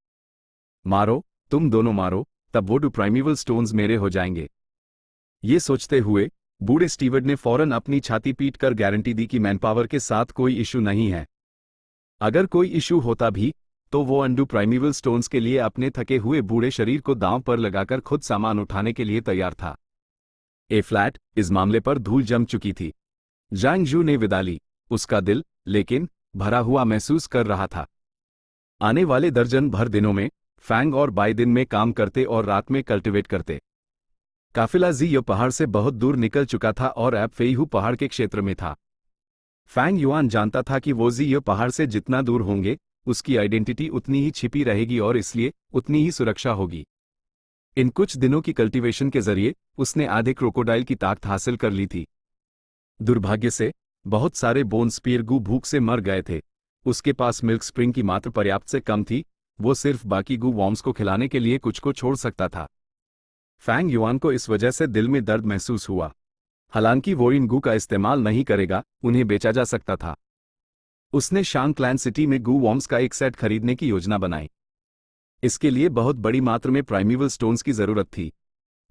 मारो, तुम दोनों मारो, तब वो 2 प्राइमेवल स्टोन्स मेरे हो जाएंगे। ये सोचते हुए बूढ़े स्टीवर्ड ने फौरन अपनी छाती पीट कर गारंटी दी कि मैनपावर के साथ कोई इशू नहीं है। अगर कोई इशू होता भी तो वो अंडू प्राइमेवल स्टोन्स के लिए अपने थके हुए बूढ़े शरीर को दांव पर लगाकर खुद सामान उठाने के लिए तैयार था। ए फ्लैट इस मामले पर धूल जम चुकी थी। ज़ांग जू ने विदा ली। उसका दिल लेकिन भरा हुआ महसूस कर रहा था। आने वाले दर्जन भर दिनों में फैंग और बाई दिन में काम करते और रात में कल्टिवेट करते। काफिला ज़ियो पहाड़ से बहुत दूर निकल चुका था और अब फेईहू पहाड़ के क्षेत्र में था। फैंग युआन जानता था कि वो ज़ियो पहाड़ से जितना दूर होंगे, उसकी आइडेंटिटी उतनी ही छिपी रहेगी और इसलिए उतनी ही सुरक्षा होगी। इन कुछ दिनों की कल्टीवेशन के जरिए उसने आधे क्रोकोडाइल की ताकत हासिल कर ली थी। दुर्भाग्य से बहुत सारे बोन स्पीयर गू भूख से मर गए थे। उसके पास मिल्क स्प्रिंग की मात्रा पर्याप्त से कम थी। वो सिर्फ बाकी गू वॉर्म्स को खिलाने के लिए कुछ को छोड़ सकता था। फैंग युआन को इस वजह से दिल में दर्द महसूस हुआ। हालांकि वो इन गू का इस्तेमाल नहीं करेगा, उन्हें बेचा जा सकता था। उसने शांग क्लैन सिटी में गू वॉर्म्स का एक सेट खरीदने की योजना बनाई। इसके लिए बहुत बड़ी मात्रा में प्राइमेवल स्टोन्स की जरूरत थी।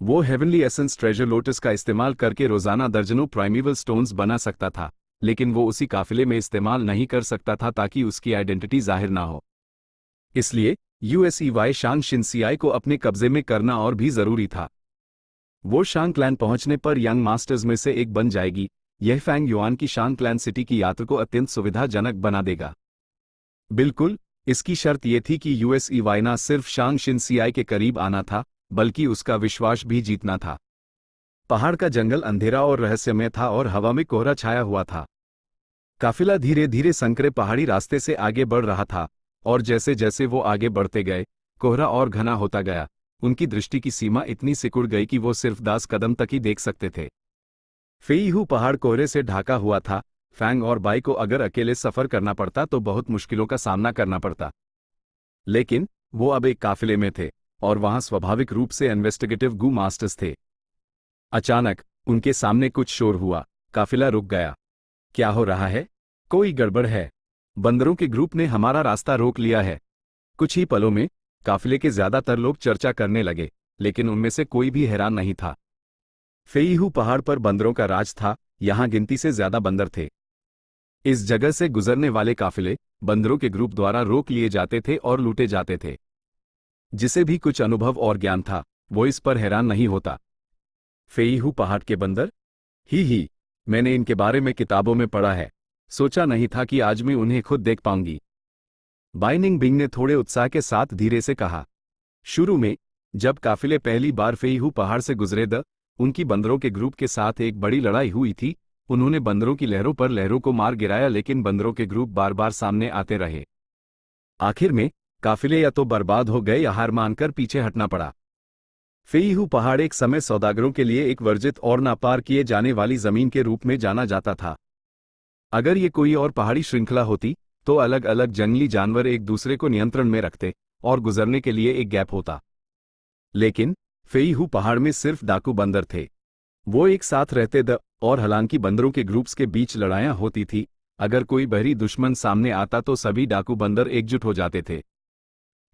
वो हेवनली एसेंस ट्रेजर लोटस का इस्तेमाल करके रोजाना दर्जनों प्राइमेवल स्टोन्स बना सकता था, लेकिन वो उसी काफिले में इस्तेमाल नहीं कर सकता था ताकि उसकी आइडेंटिटी जाहिर ना हो। इसलिए यूएसईवाई शांग शिनसियाई को अपने कब्जे में करना और भी जरूरी था। वो शांग क्लैन पहुंचने पर यंग मास्टर्स में से एक बन जाएगी, यह फैंग युआन की शान क्लैन सिटी की यात्रा को अत्यंत सुविधाजनक बना देगा। बिल्कुल, इसकी शर्त यह थी कि यूएसईवाई न सिर्फ शांग शिनसियाई के करीब आना था, बल्कि उसका विश्वास भी जीतना था। पहाड़ का जंगल अंधेरा और रहस्यमय था और हवा में कोहरा छाया हुआ था। काफिला धीरे धीरे संकरे पहाड़ी रास्ते से आगे बढ़ रहा था, और जैसे जैसे वो आगे बढ़ते गए, कोहरा और घना होता गया। उनकी दृष्टि की सीमा इतनी सिकुड़ गई कि वो सिर्फ 10 कदम तक ही देख सकते थे। फेईहू पहाड़ कोहरे से ढाका हुआ था। फैंग और बाई को अगर अकेले सफर करना पड़ता तो बहुत मुश्किलों का सामना करना पड़ता, लेकिन वो अब एक काफिले में थे, और वहां स्वाभाविक रूप से इन्वेस्टिगेटिव गू मास्टर्स थे। अचानक उनके सामने कुछ शोर हुआ। काफिला रुक गया। क्या हो रहा है? कोई गड़बड़ है। बंदरों के ग्रुप ने हमारा रास्ता रोक लिया है। कुछ ही पलों में काफिले के ज्यादातर लोग चर्चा करने लगे, लेकिन उनमें से कोई भी हैरान नहीं था। फेईहू पहाड़ पर बंदरों का राज था। यहां गिनती से ज्यादा बंदर थे। इस जगह से गुजरने वाले काफिले बंदरों के ग्रुप द्वारा रोक लिए जाते थे और लूटे जाते थे। जिसे भी कुछ अनुभव और ज्ञान था, वो इस पर हैरान नहीं होता। फेईहू पहाड़ के बंदर? ही, मैंने इनके बारे में किताबों में पढ़ा है। सोचा नहीं था कि आज मैं उन्हें खुद देख पाऊंगी। बाइनिंग बिंग ने थोड़े उत्साह के साथ धीरे से कहा। शुरू में जब काफिले पहली बार फेईहू पहाड़ से गुजरे उनकी बंदरों के ग्रुप के साथ एक बड़ी लड़ाई हुई थी। उन्होंने बंदरों की लहरों पर लहरों को मार गिराया, लेकिन बंदरों के ग्रुप बार बार सामने आते रहे। आखिर में काफिले या तो बर्बाद हो गए या हार मानकर पीछे हटना पड़ा। फेईहू पहाड़ एक समय सौदागरों के लिए एक वर्जित और ना पार किए जाने वाली जमीन के रूप में जाना जाता था। अगर ये कोई और पहाड़ी श्रृंखला होती तो अलग अलग जंगली जानवर एक दूसरे को नियंत्रण में रखते और गुजरने के लिए एक गैप होता। लेकिन फेईहू पहाड़ में सिर्फ डाकू बंदर थे। वो एक साथ रहते और हालांकि बंदरों के ग्रुप्स के बीच लड़ाइयां होती थी, अगर कोई बहरी दुश्मन सामने आता तो सभी डाकू बंदर एकजुट हो जाते थे।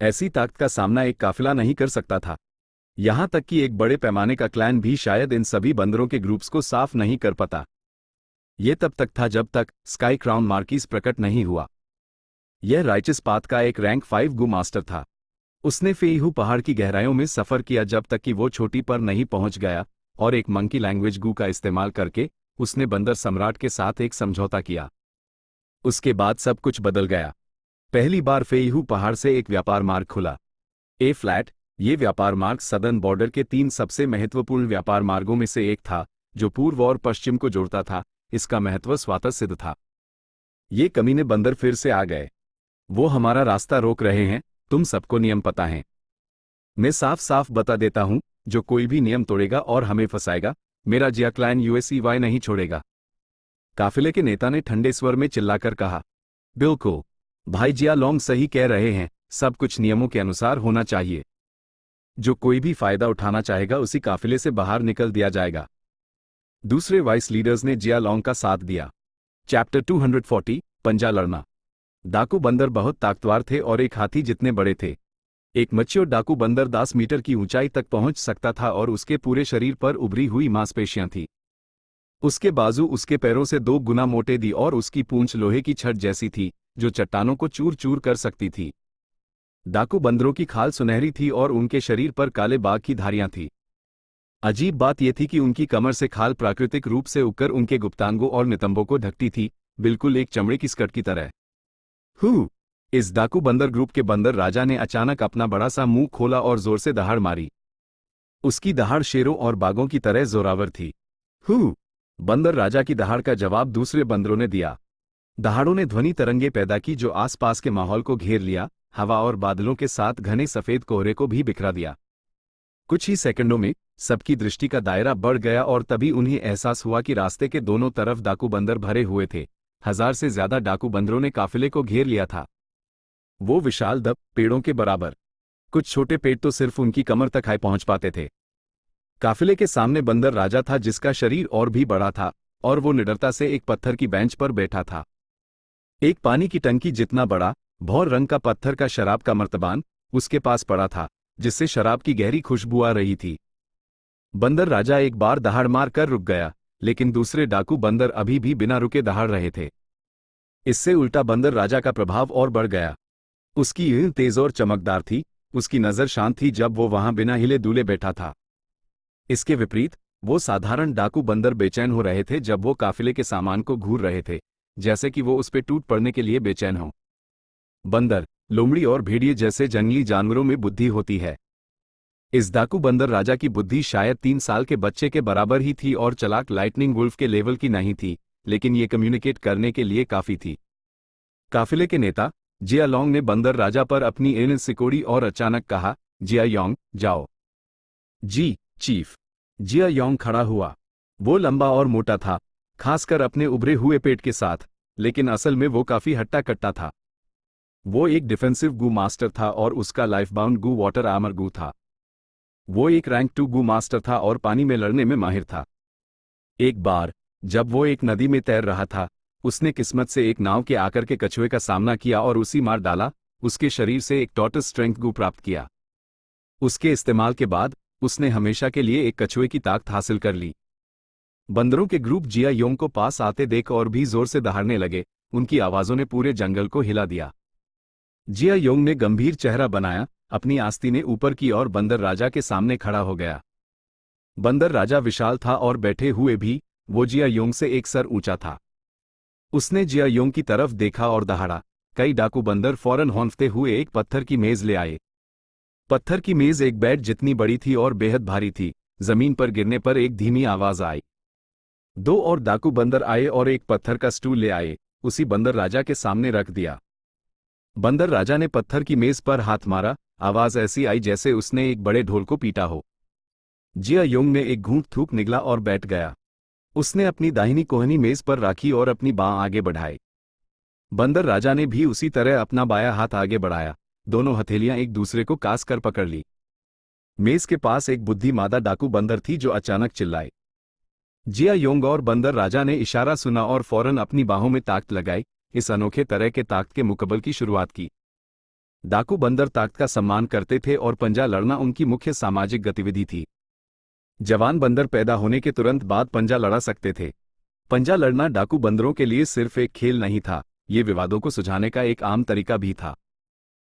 ऐसी ताकत का सामना एक काफिला नहीं कर सकता था। यहां तक कि एक बड़े पैमाने का क्लैन भी शायद इन सभी बंदरों के ग्रुप्स को साफ नहीं कर पाता। यह तब तक था जब तक स्काई क्राउन मार्किस प्रकट नहीं हुआ। यह राइचस पाथ का एक रैंक 5 गू मास्टर था। उसने फेईहू पहाड़ की गहराइयों में सफर किया जब तक कि वो छोटी पर नहीं पहुंच गया, और एक मंकी लैंग्वेज गू का इस्तेमाल करके उसने बंदर सम्राट के साथ एक समझौता किया। उसके बाद सब कुछ बदल गया। पहली बार फेईहू पहाड़ से एक व्यापार मार्ग खुला, ए फ्लैट। ये व्यापार मार्ग सदर्न बॉर्डर के 3 सबसे महत्वपूर्ण व्यापार मार्गों में से एक था, जो पूर्व और पश्चिम को जोड़ता था। इसका महत्व स्वतः सिद्ध था। ये कमीने बंदर फिर से आ गए। वो हमारा रास्ता रोक रहे हैं। तुम सबको नियम पता है। मैं साफ साफ बता देता हूं, जो कोई भी नियम तोड़ेगा और हमें फंसाएगा, मेरा जिया क्लैन यूएसईवाई नहीं छोड़ेगा। काफिले के नेता ने ठंडे स्वर में चिल्लाकर कहा। बिल्कुल, भाई जिया लॉन्ग सही कह रहे हैं। सब कुछ नियमों के अनुसार होना चाहिए। जो कोई भी फायदा उठाना चाहेगा उसी काफिले से बाहर निकल दिया जाएगा। दूसरे वाइस लीडर्स ने जिया लॉन्ग का साथ दिया। चैप्टर 240 पंजा लड़ना। डाकू बंदर बहुत ताकतवर थे और एक हाथी जितने बड़े थे। एक मैच्योर डाकू बंदर 10 मीटर की ऊंचाई तक पहुंच सकता था और उसके पूरे शरीर पर उभरी हुई मांसपेशियां थीं। उसके बाजू उसके पैरों से 2 गुना मोटे थी और उसकी पूंछ लोहे की छड़ जैसी थी, जो चट्टानों को चूर चूर कर सकती थी। डाकू बंदरों की खाल सुनहरी थी और उनके शरीर पर काले बाघ की धारियां थीं। अजीब बात यह थी कि उनकी कमर से खाल प्राकृतिक रूप से उगकर उनके गुप्तांगों और नितंबों को ढकती थी, बिल्कुल एक चमड़े की स्कर्ट की तरह। इस डाकू बंदर ग्रुप के बंदर राजा ने अचानक अपना बड़ा सा मुंह खोला और जोर से दहाड़ मारी। उसकी दहाड़ शेरों और बाघों की तरह जोरावर थी। बंदर राजा की दहाड़ का जवाब दूसरे बंदरों ने दिया। दहाड़ों ने ध्वनि तरंगे पैदा की जो आसपास के माहौल को घेर लिया, हवा और बादलों के साथ घने सफेद कोहरे को भी बिखरा दिया। कुछ ही सेकंडों में सबकी दृष्टि का दायरा बढ़ गया और तभी उन्हें एहसास हुआ कि रास्ते के दोनों तरफ डाकू बंदर भरे हुए थे। 1000 से ज्यादा डाकू बंदरों ने काफिले को घेर लिया था। वो विशाल पेड़ों के बराबर। कुछ छोटे पेड़ तो सिर्फ उनकी कमर तक आए पहुंच पाते थे। काफिले के सामने बंदर राजा था, जिसका शरीर और भी बड़ा था, और वो निडरता से एक पत्थर की बेंच पर बैठा था। एक पानी की टंकी जितना बड़ा भौर रंग का पत्थर का शराब का मर्तबान उसके पास पड़ा था, जिससे शराब की गहरी खुशबू आ रही थी। बंदर राजा एक बार दहाड़ मार कर रुक गया, लेकिन दूसरे डाकू बंदर अभी भी बिना रुके दहाड़ रहे थे। इससे उल्टा बंदर राजा का प्रभाव और बढ़ गया। उसकी ईंट तेज और चमकदार थी। उसकी नजर शांत थी जब वो वहां बिना हिले डुले बैठा था। इसके विपरीत वो साधारण डाकू बंदर बेचैन हो रहे थे जब वो काफिले के सामान को घूर रहे थे, जैसे कि वो उस पे टूट पड़ने के लिए बेचैन हो। बंदर, लोमड़ी और भेड़िए जैसे जंगली जानवरों में बुद्धि होती है। इस डाकू बंदर राजा की बुद्धि शायद 3 साल के बच्चे के बराबर ही थी और चालाक लाइटनिंग वुल्फ के लेवल की नहीं थी, लेकिन ये कम्युनिकेट करने के लिए काफी थी। काफिले के नेता जिया लोंग ने बंदर राजा पर अपनी एन सिकोड़ी और अचानक कहा, जिया योंग, जाओ। जी चीफ। जिया योंग खड़ा हुआ। वो लंबा और मोटा था, खासकर अपने उभरे हुए पेट के साथ, लेकिन असल में वो काफी हट्टा कट्टा था। वो एक डिफेंसिव गू मास्टर था और उसका लाइफ बाउंड गू वाटर आर्मर गू था। वो एक रैंक 2 गू मास्टर था और पानी में लड़ने में माहिर था। एक बार जब वो एक नदी में तैर रहा था, उसने किस्मत से एक नाव के आकर के कछुए का सामना किया और उसी मार डाला। उसके शरीर से एक टॉर्टस स्ट्रेंथ गू प्राप्त किया। उसके इस्तेमाल के बाद उसने हमेशा के लिए एक कछुए की ताकत हासिल कर ली। बंदरों के ग्रुप जिया योंग को पास आते देख और भी जोर से दहाड़ने लगे। उनकी आवाजों ने पूरे जंगल को हिला दिया। जिया योंग ने गंभीर चेहरा बनाया, अपनी आस्तीनें ऊपर की और बंदर राजा के सामने खड़ा हो गया। बंदर राजा विशाल था और बैठे हुए भी वो जिया योंग से एक सर ऊंचा था। उसने जिया योंग की तरफ देखा और दहाड़ा। कई डाकू बंदर फौरन हौंफते हुए एक पत्थर की मेज ले आए। पत्थर की मेज एक बेड जितनी बड़ी थी और बेहद भारी थी। जमीन पर गिरने पर एक धीमी आवाज आई। 2 और डाकू बंदर आए और एक पत्थर का स्टूल ले आए, उसी बंदर राजा के सामने रख दिया। बंदर राजा ने पत्थर की मेज पर हाथ मारा। आवाज ऐसी आई जैसे उसने एक बड़े ढोल को पीटा हो। जिया योंग ने एक घूंट थूक निगला और बैठ गया। उसने अपनी दाहिनी कोहनी मेज पर रखी और अपनी बांह आगे बढ़ाई। बंदर राजा ने भी उसी तरह अपना बायां हाथ आगे बढ़ाया। दोनों हथेलियां एक दूसरे को कास कर पकड़ ली। मेज के पास एक बुद्धिमादा डाकू बंदर थी जो अचानक चिल्लाई। जिया योंग और बंदर राजा ने इशारा सुना और फौरन अपनी बाहों में ताकत लगाई। इस अनोखे तरह के ताकत के मुकाबले की शुरुआत की। डाकू बंदर ताकत का सम्मान करते थे और पंजा लड़ना उनकी मुख्य सामाजिक गतिविधि थी। जवान बंदर पैदा होने के तुरंत बाद पंजा लड़ा सकते थे। पंजा लड़ना डाकू बंदरों के लिए सिर्फ एक खेल नहीं था, ये विवादों को सुलझाने का एक आम तरीका भी था।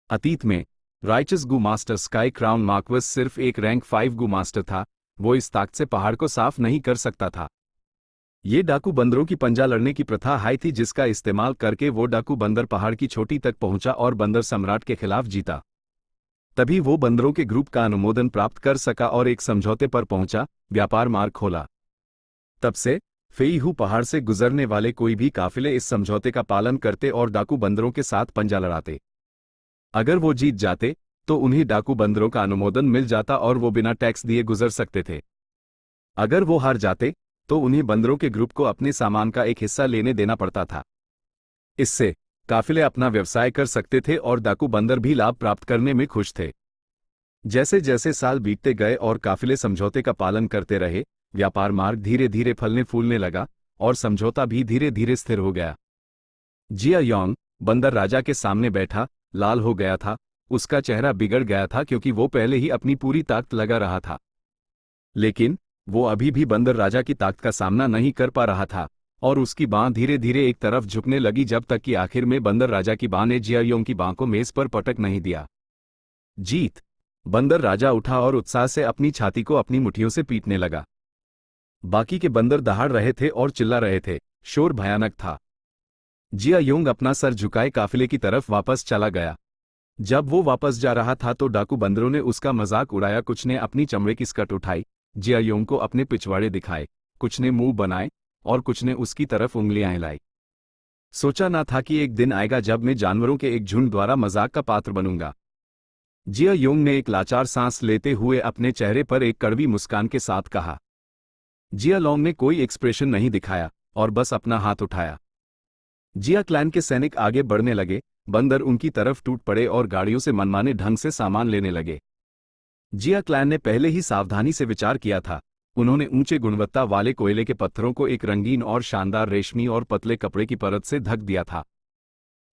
अतीत में राइचस गू मास्टर स्काई क्राउन मार्क्वस सिर्फ एक रैंक 5 गू मास्टर था। वो इस ताकत से पहाड़ को साफ नहीं कर सकता था। ये डाकू बंदरों की पंजा लड़ने की प्रथा हाई थी, जिसका इस्तेमाल करके वो डाकू बंदर पहाड़ की चोटी तक पहुंचा और बंदर सम्राट के खिलाफ जीता। तभी वो बंदरों के ग्रुप का अनुमोदन प्राप्त कर सका और एक समझौते पर पहुंचा, व्यापार मार्ग खोला। तब से फेईहू पहाड़ से गुजरने वाले कोई भी काफिले इस समझौते का पालन करते और डाकू बंदरों के साथ पंजा लड़ाते। अगर वो जीत जाते तो उन्हें डाकू बंदरों का अनुमोदन मिल जाता और वो बिना टैक्स दिए गुजर सकते थे। अगर वो हार जाते तो उन्हें बंदरों के ग्रुप को अपने सामान का एक हिस्सा लेने देना पड़ता था। इससे काफिले अपना व्यवसाय कर सकते थे और डाकू बंदर भी लाभ प्राप्त करने में खुश थे। जैसे जैसे साल बीतते गए और काफिले समझौते का पालन करते रहे, व्यापार मार्ग धीरे धीरे फलने फूलने लगा और समझौता भी धीरे धीरे स्थिर हो गया। जिया योंग बंदर राजा के सामने बैठा, लाल हो गया था। उसका चेहरा बिगड़ गया था क्योंकि वो पहले ही अपनी पूरी ताकत लगा रहा था। लेकिन वो अभी भी बंदर राजा की ताकत का सामना नहीं कर पा रहा था और उसकी बांह धीरे धीरे एक तरफ झुकने लगी, जब तक कि आखिर में बंदर राजा की बांह ने जिया योंग की बांह को मेज पर पटक नहीं दिया। जीत! बंदर राजा उठा और उत्साह से अपनी छाती को अपनी मुट्ठियों से पीटने लगा। बाकी के बंदर दहाड़ रहे थे और चिल्ला रहे थे। शोर भयानक था। जिया योंग अपना सर झुकाए काफिले की तरफ वापस चला गया। जब वो वापस जा रहा था तो डाकू बंदरों ने उसका मजाक उड़ाया। कुछ ने अपनी चमड़े की स्कर्ट उठाई, जिया योंग को अपने पिछवाड़े दिखाए, कुछ ने मुंह बनाए और कुछ ने उसकी तरफ उंगलियां हिलाई। सोचा ना था कि एक दिन आएगा जब मैं जानवरों के एक झुंड द्वारा मजाक का पात्र बनूंगा। जिया योंग ने एक लाचार सांस लेते हुए अपने चेहरे पर एक कड़वी मुस्कान के साथ कहा। जिया लोंग ने कोई एक्सप्रेशन नहीं दिखाया और बस अपना हाथ उठाया। जिया क्लैन के सैनिक आगे बढ़ने लगे। बंदर उनकी तरफ टूट पड़े और गाड़ियों से मनमाने ढंग से सामान लेने लगे। जिया क्लैन ने पहले ही सावधानी से विचार किया था। उन्होंने ऊंचे गुणवत्ता वाले कोयले के पत्थरों को एक रंगीन और शानदार रेशमी और पतले कपड़े की परत से ढक दिया था।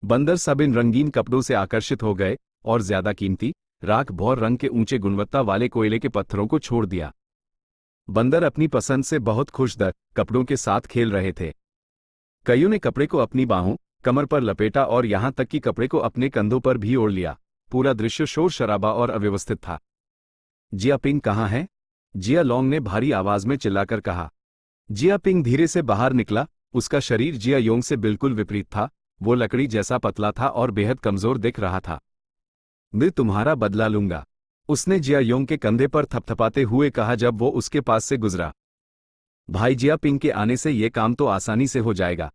बंदर सब इन रंगीन कपड़ों से आकर्षित हो गए और ज्यादा कीमती राख भौर रंग के ऊंचे गुणवत्ता वाले कोयले के पत्थरों को छोड़ दिया। बंदर अपनी पसंद से बहुत खुश कपड़ों के साथ खेल रहे थे। कईयों ने कपड़े को अपनी बाहों, कमर पर लपेटा और यहां तक कि कपड़े को अपने कंधों पर भी ओढ़ लिया। पूरा दृश्य शोर शराबा और अव्यवस्थित था। जिया पिंग कहाँ है? जिया लोंग ने भारी आवाज में चिल्लाकर कहा। जिया पिंग धीरे से बाहर निकला। उसका शरीर जिया योंग से बिल्कुल विपरीत था। वो लकड़ी जैसा पतला था और बेहद कमजोर दिख रहा था। मैं तुम्हारा बदला लूंगा, उसने जिया योंग के कंधे पर थपथपाते हुए कहा जब वो उसके पास से गुजरा। भाई जिया पिंग के आने से ये काम तो आसानी से हो जाएगा।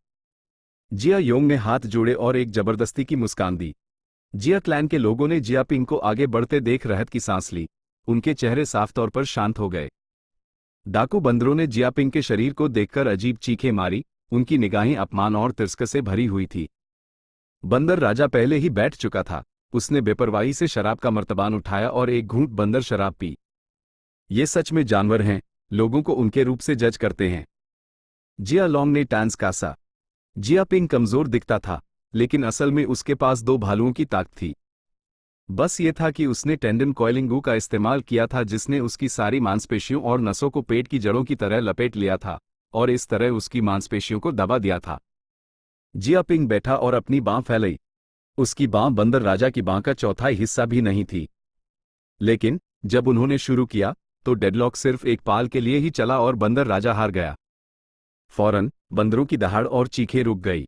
जिया योंग ने हाथ जोड़े और एक जबरदस्ती की मुस्कान दी। जिया क्लैन के लोगों ने जिया पिंग को आगे बढ़ते देख राहत की सांस ली। उनके चेहरे साफ तौर पर शांत हो गए। डाकू बंदरों ने जिया पिंग के शरीर को देखकर अजीब चीखें मारी। उनकी निगाहें अपमान और तिरस्कार से भरी हुई थी। बंदर राजा पहले ही बैठ चुका था। उसने बेपरवाही से शराब का मर्तबान उठाया और एक घूंट बंदर शराब पी। ये सच में जानवर हैं, लोगों को उनके रूप से जज करते हैं। जिया लोंग ने टांस कासा। जिया पिंग कमजोर दिखता था, लेकिन असल में उसके पास दो भालुओं की ताकत थी। बस ये था कि उसने टेंडन कॉइलिंग का इस्तेमाल किया था, जिसने उसकी सारी मांसपेशियों और नसों को पेट की जड़ों की तरह लपेट लिया था और इस तरह उसकी मांसपेशियों को दबा दिया था। जिया पिंग बैठा और अपनी बांह फैलाई। उसकी बांह बंदर राजा की बांह का चौथाई हिस्सा भी नहीं थी। लेकिन जब उन्होंने शुरू किया तो डेडलॉक सिर्फ एक पाल के लिए ही चला और बंदर राजा हार गया। फौरन बंदरों की दहाड़ और चीखें रुक गई।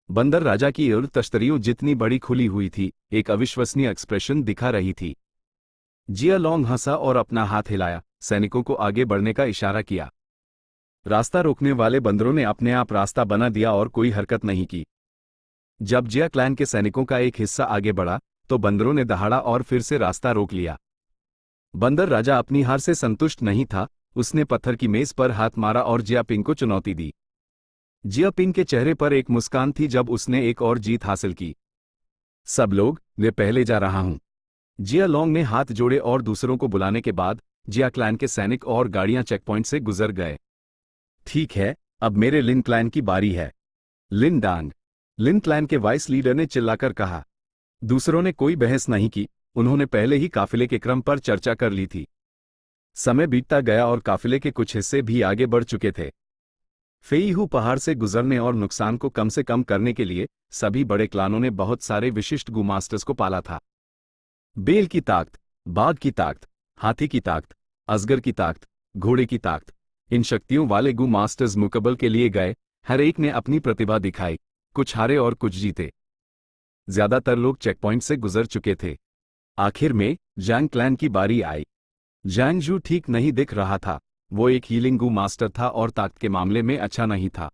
बंदर राजा की उड़ तश्तरियों जितनी बड़ी खुली हुई थी, एक अविश्वसनीय एक्सप्रेशन दिखा रही थी। जिया लोंग हंसा और अपना हाथ हिलाया, सैनिकों को आगे बढ़ने का इशारा किया। रास्ता रोकने वाले बंदरों ने अपने आप रास्ता बना दिया और कोई हरकत नहीं की। जब जिया क्लैन के सैनिकों का एक हिस्सा आगे बढ़ा तो बंदरों ने दहाड़ा और फिर से रास्ता रोक लिया। बंदर राजा अपनी हार से संतुष्ट नहीं था। उसने पत्थर की मेज पर हाथ मारा और जिया पिंग को चुनौती दी। जिया पिंग के चेहरे पर एक मुस्कान थी जब उसने एक और जीत हासिल की। सब लोग, मैं पहले जा रहा हूं। जिया लोंग ने हाथ जोड़े और दूसरों को बुलाने के बाद जिया क्लैन के सैनिक और गाड़ियां चेकपॉइंट से गुजर गए। ठीक है, अब मेरे लिन क्लैन की बारी है। लिन डांग, लिन क्लैन के वाइस लीडर ने चिल्लाकर कहा। दूसरों ने कोई बहस नहीं की। उन्होंने पहले ही काफिले के क्रम पर चर्चा कर ली थी। समय बीतता गया और काफिले के कुछ हिस्से भी आगे बढ़ चुके थे। फेईहू पहाड़ से गुजरने और नुकसान को कम से कम करने के लिए सभी बड़े क्लानों ने बहुत सारे विशिष्ट गू मास्टर्स को पाला था। बेल की ताकत, बाघ की ताकत, हाथी की ताकत, अजगर की ताकत, घोड़े की ताकत, इन शक्तियों वाले गू मास्टर्स मुकबल के लिए गए। हर एक ने अपनी प्रतिभा दिखाई। कुछ हारे और कुछ जीते। ज्यादातर लोग चेकपॉइंट से गुजर चुके थे। आखिर में जैंग क्लैन की बारी आई। जैंग जू ठीक नहीं दिख रहा था। वो एक हीलिंग गू मास्टर था और ताकत के मामले में अच्छा नहीं था।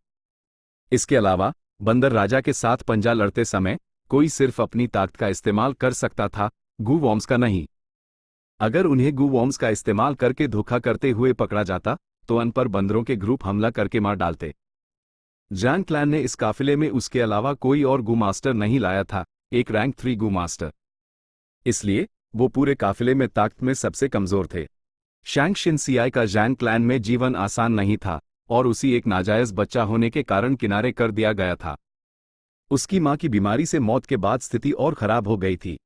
इसके अलावा बंदर राजा के साथ पंजा लड़ते समय कोई सिर्फ अपनी ताकत का इस्तेमाल कर सकता था, गू वॉर्म्स का नहीं। अगर उन्हें गू वॉर्म्स का इस्तेमाल करके धोखा करते हुए पकड़ा जाता तो अन पर बंदरों के ग्रुप हमला करके मार डालते। जैंग क्लैन ने इस काफिले में उसके अलावा कोई और गू मास्टर नहीं लाया था, एक रैंक 3 गू मास्टर। इसलिए वो पूरे काफिले में ताकत में सबसे कमजोर थे। शैंग शिनसियाई का जैंग क्लैन में जीवन आसान नहीं था और उसी एक नाजायज बच्चा होने के कारण किनारे कर दिया गया था। उसकी मां की बीमारी से मौत के बाद स्थिति और खराब हो गई थी।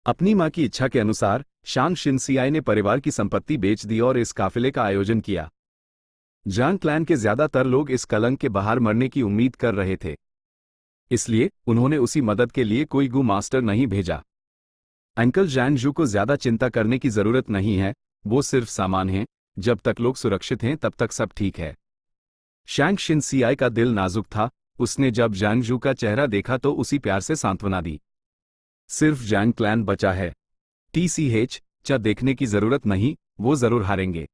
अपनी मां की इच्छा के अनुसार शांग शिनसियाई ने परिवार की संपत्ति बेच दी और इस काफिले का आयोजन किया। जैंग क्लैन के ज्यादातर लोग इस कलंक के बाहर मरने की उम्मीद कर रहे थे। इसलिए उन्होंने उसी मदद के लिए कोई गू मास्टर नहीं भेजा। अंकल जैंग जू को ज्यादा चिंता करने की जरूरत नहीं है, वो सिर्फ सामान हैं। जब तक लोग सुरक्षित हैं तब तक सब ठीक है। शैंग शिनसियाई का दिल नाजुक था। उसने जब जैंग जू का चेहरा देखा तो उसी प्यार से सांत्वना दी। सिर्फ जैंग क्लैन बचा है। TCH चा देखने की जरूरत नहीं, वो जरूर हारेंगे।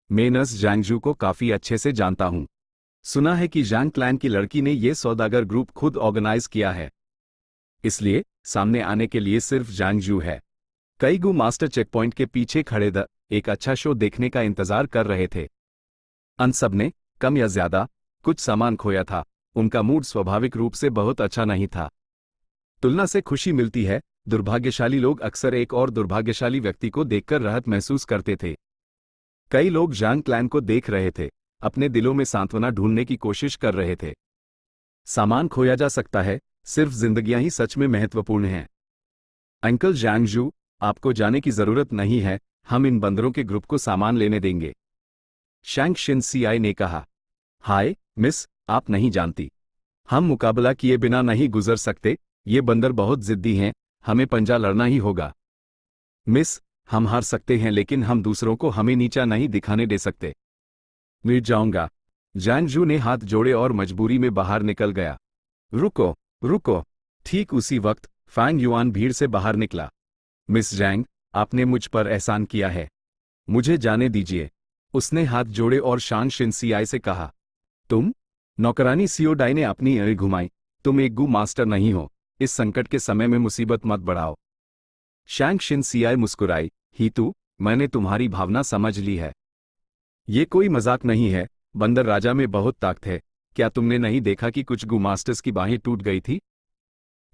मैं नस जैंग जू को काफी अच्छे से जानता हूं। सुना है कि जैंग क्लैन की लड़की ने ये सौदागर ग्रुप खुद ऑर्गेनाइज किया है। इसलिए सामने आने के लिए सिर्फ जैंग जू है। कई गू मास्टर चेकपॉइंट के पीछे खड़े एक अच्छा शो देखने का इंतजार कर रहे थे। अन सब ने कम या ज्यादा कुछ सामान खोया था। उनका मूड स्वाभाविक रूप से बहुत अच्छा नहीं था। तुलना से खुशी मिलती है। दुर्भाग्यशाली लोग अक्सर एक और दुर्भाग्यशाली व्यक्ति को देखकर राहत महसूस करते थे। कई लोग जैंग क्लैन को देख रहे थे, अपने दिलों में सांत्वना ढूंढने की कोशिश कर रहे थे। सामान खोया जा सकता है, सिर्फ जिंदगियां ही सच में महत्वपूर्ण हैं। अंकल जैंग जू, आपको जाने की जरूरत नहीं है, हम इन बंदरों के ग्रुप को सामान लेने देंगे। शैंग शिनसियाई ने कहा। हाय मिस, आप नहीं जानती, हम मुकाबला किए बिना नहीं गुजर सकते। ये बंदर बहुत जिद्दी हैं, हमें पंजा लड़ना ही होगा। मिस, हम हार सकते हैं लेकिन हम दूसरों को हमें नीचा नहीं दिखाने दे सकते। मिट जाऊंगा। जैंग जू ने हाथ जोड़े और मजबूरी में बाहर निकल गया। रुको, रुको। ठीक उसी वक्त फैंग युआन भीड़ से बाहर निकला। मिस जैंग, आपने मुझ पर एहसान किया है, मुझे जाने दीजिए। उसने हाथ जोड़े और शान शिनसियाई से कहा। तुम? नौकरानी सियोडाई ने अपनी आंखें घुमाई। तुम एक गू मास्टर नहीं हो, इस संकट के समय में मुसीबत मत बढ़ाओ। शैंग शिनसियाई मुस्कुराई। हीतू, मैंने तुम्हारी भावना समझ ली है। ये कोई मजाक नहीं है, बंदर राजा में बहुत ताकत है। क्या तुमने नहीं देखा कि कुछ गू मास्टर्स की बाहें टूट गई थी?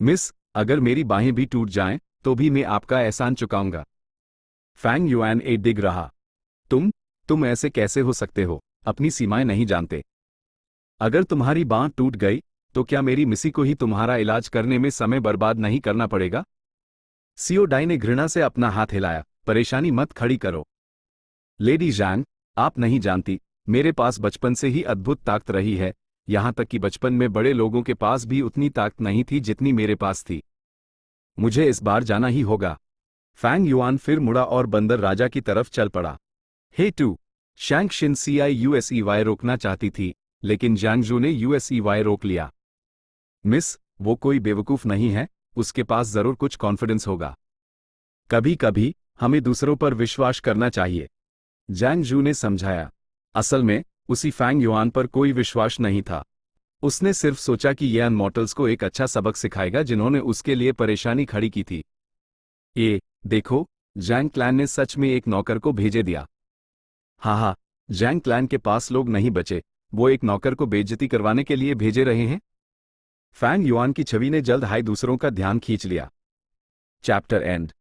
मिस, अगर मेरी बाहें भी टूट जाएं, तो भी मैं आपका एहसान चुकाऊंगा। फैंग युआन ए डिग रहा। तुम ऐसे कैसे हो सकते हो, अपनी सीमाएं नहीं जानते। अगर तुम्हारी बांह टूट गई, तो क्या मेरी मिसी को ही तुम्हारा इलाज करने में समय बर्बाद नहीं करना पड़ेगा? सियोडाई ने घृणा से अपना हाथ हिलाया। परेशानी मत खड़ी करो। लेडी जैंग, आप नहीं जानती, मेरे पास बचपन से ही अद्भुत ताकत रही है, यहां तक कि बचपन में बड़े लोगों के पास भी उतनी ताकत नहीं थी जितनी मेरे पास थी। मुझे इस बार जाना ही होगा। फैंग युआन फिर मुड़ा और बंदर राजा की तरफ चल पड़ा। हे टू! शैंग शिनसियाई यूएसईवाई रोकना चाहती थी, लेकिन जैंगजू ने यूएसईवाई रोक लिया। मिस, वो कोई बेवकूफ नहीं है, उसके पास जरूर कुछ कॉन्फिडेंस होगा। कभी कभी हमें दूसरों पर विश्वास करना चाहिए, जैंगजू ने समझाया। असल में उसी फैंग युआन पर कोई विश्वास नहीं था। उसने सिर्फ सोचा कि ये अनमॉर्टल्स को एक अच्छा सबक सिखाएगा जिन्होंने उसके लिए परेशानी खड़ी की थी। देखो, जैंग क्लैन ने सच में एक नौकर को भेजे दिया। हाँ, जैंग क्लैन के पास लोग नहीं बचे, वो एक नौकर को बेइज्जती करवाने के लिए भेजे रहे हैं। फैंग युआन की छवि ने जल्द ही दूसरों का ध्यान खींच लिया। Chapter and.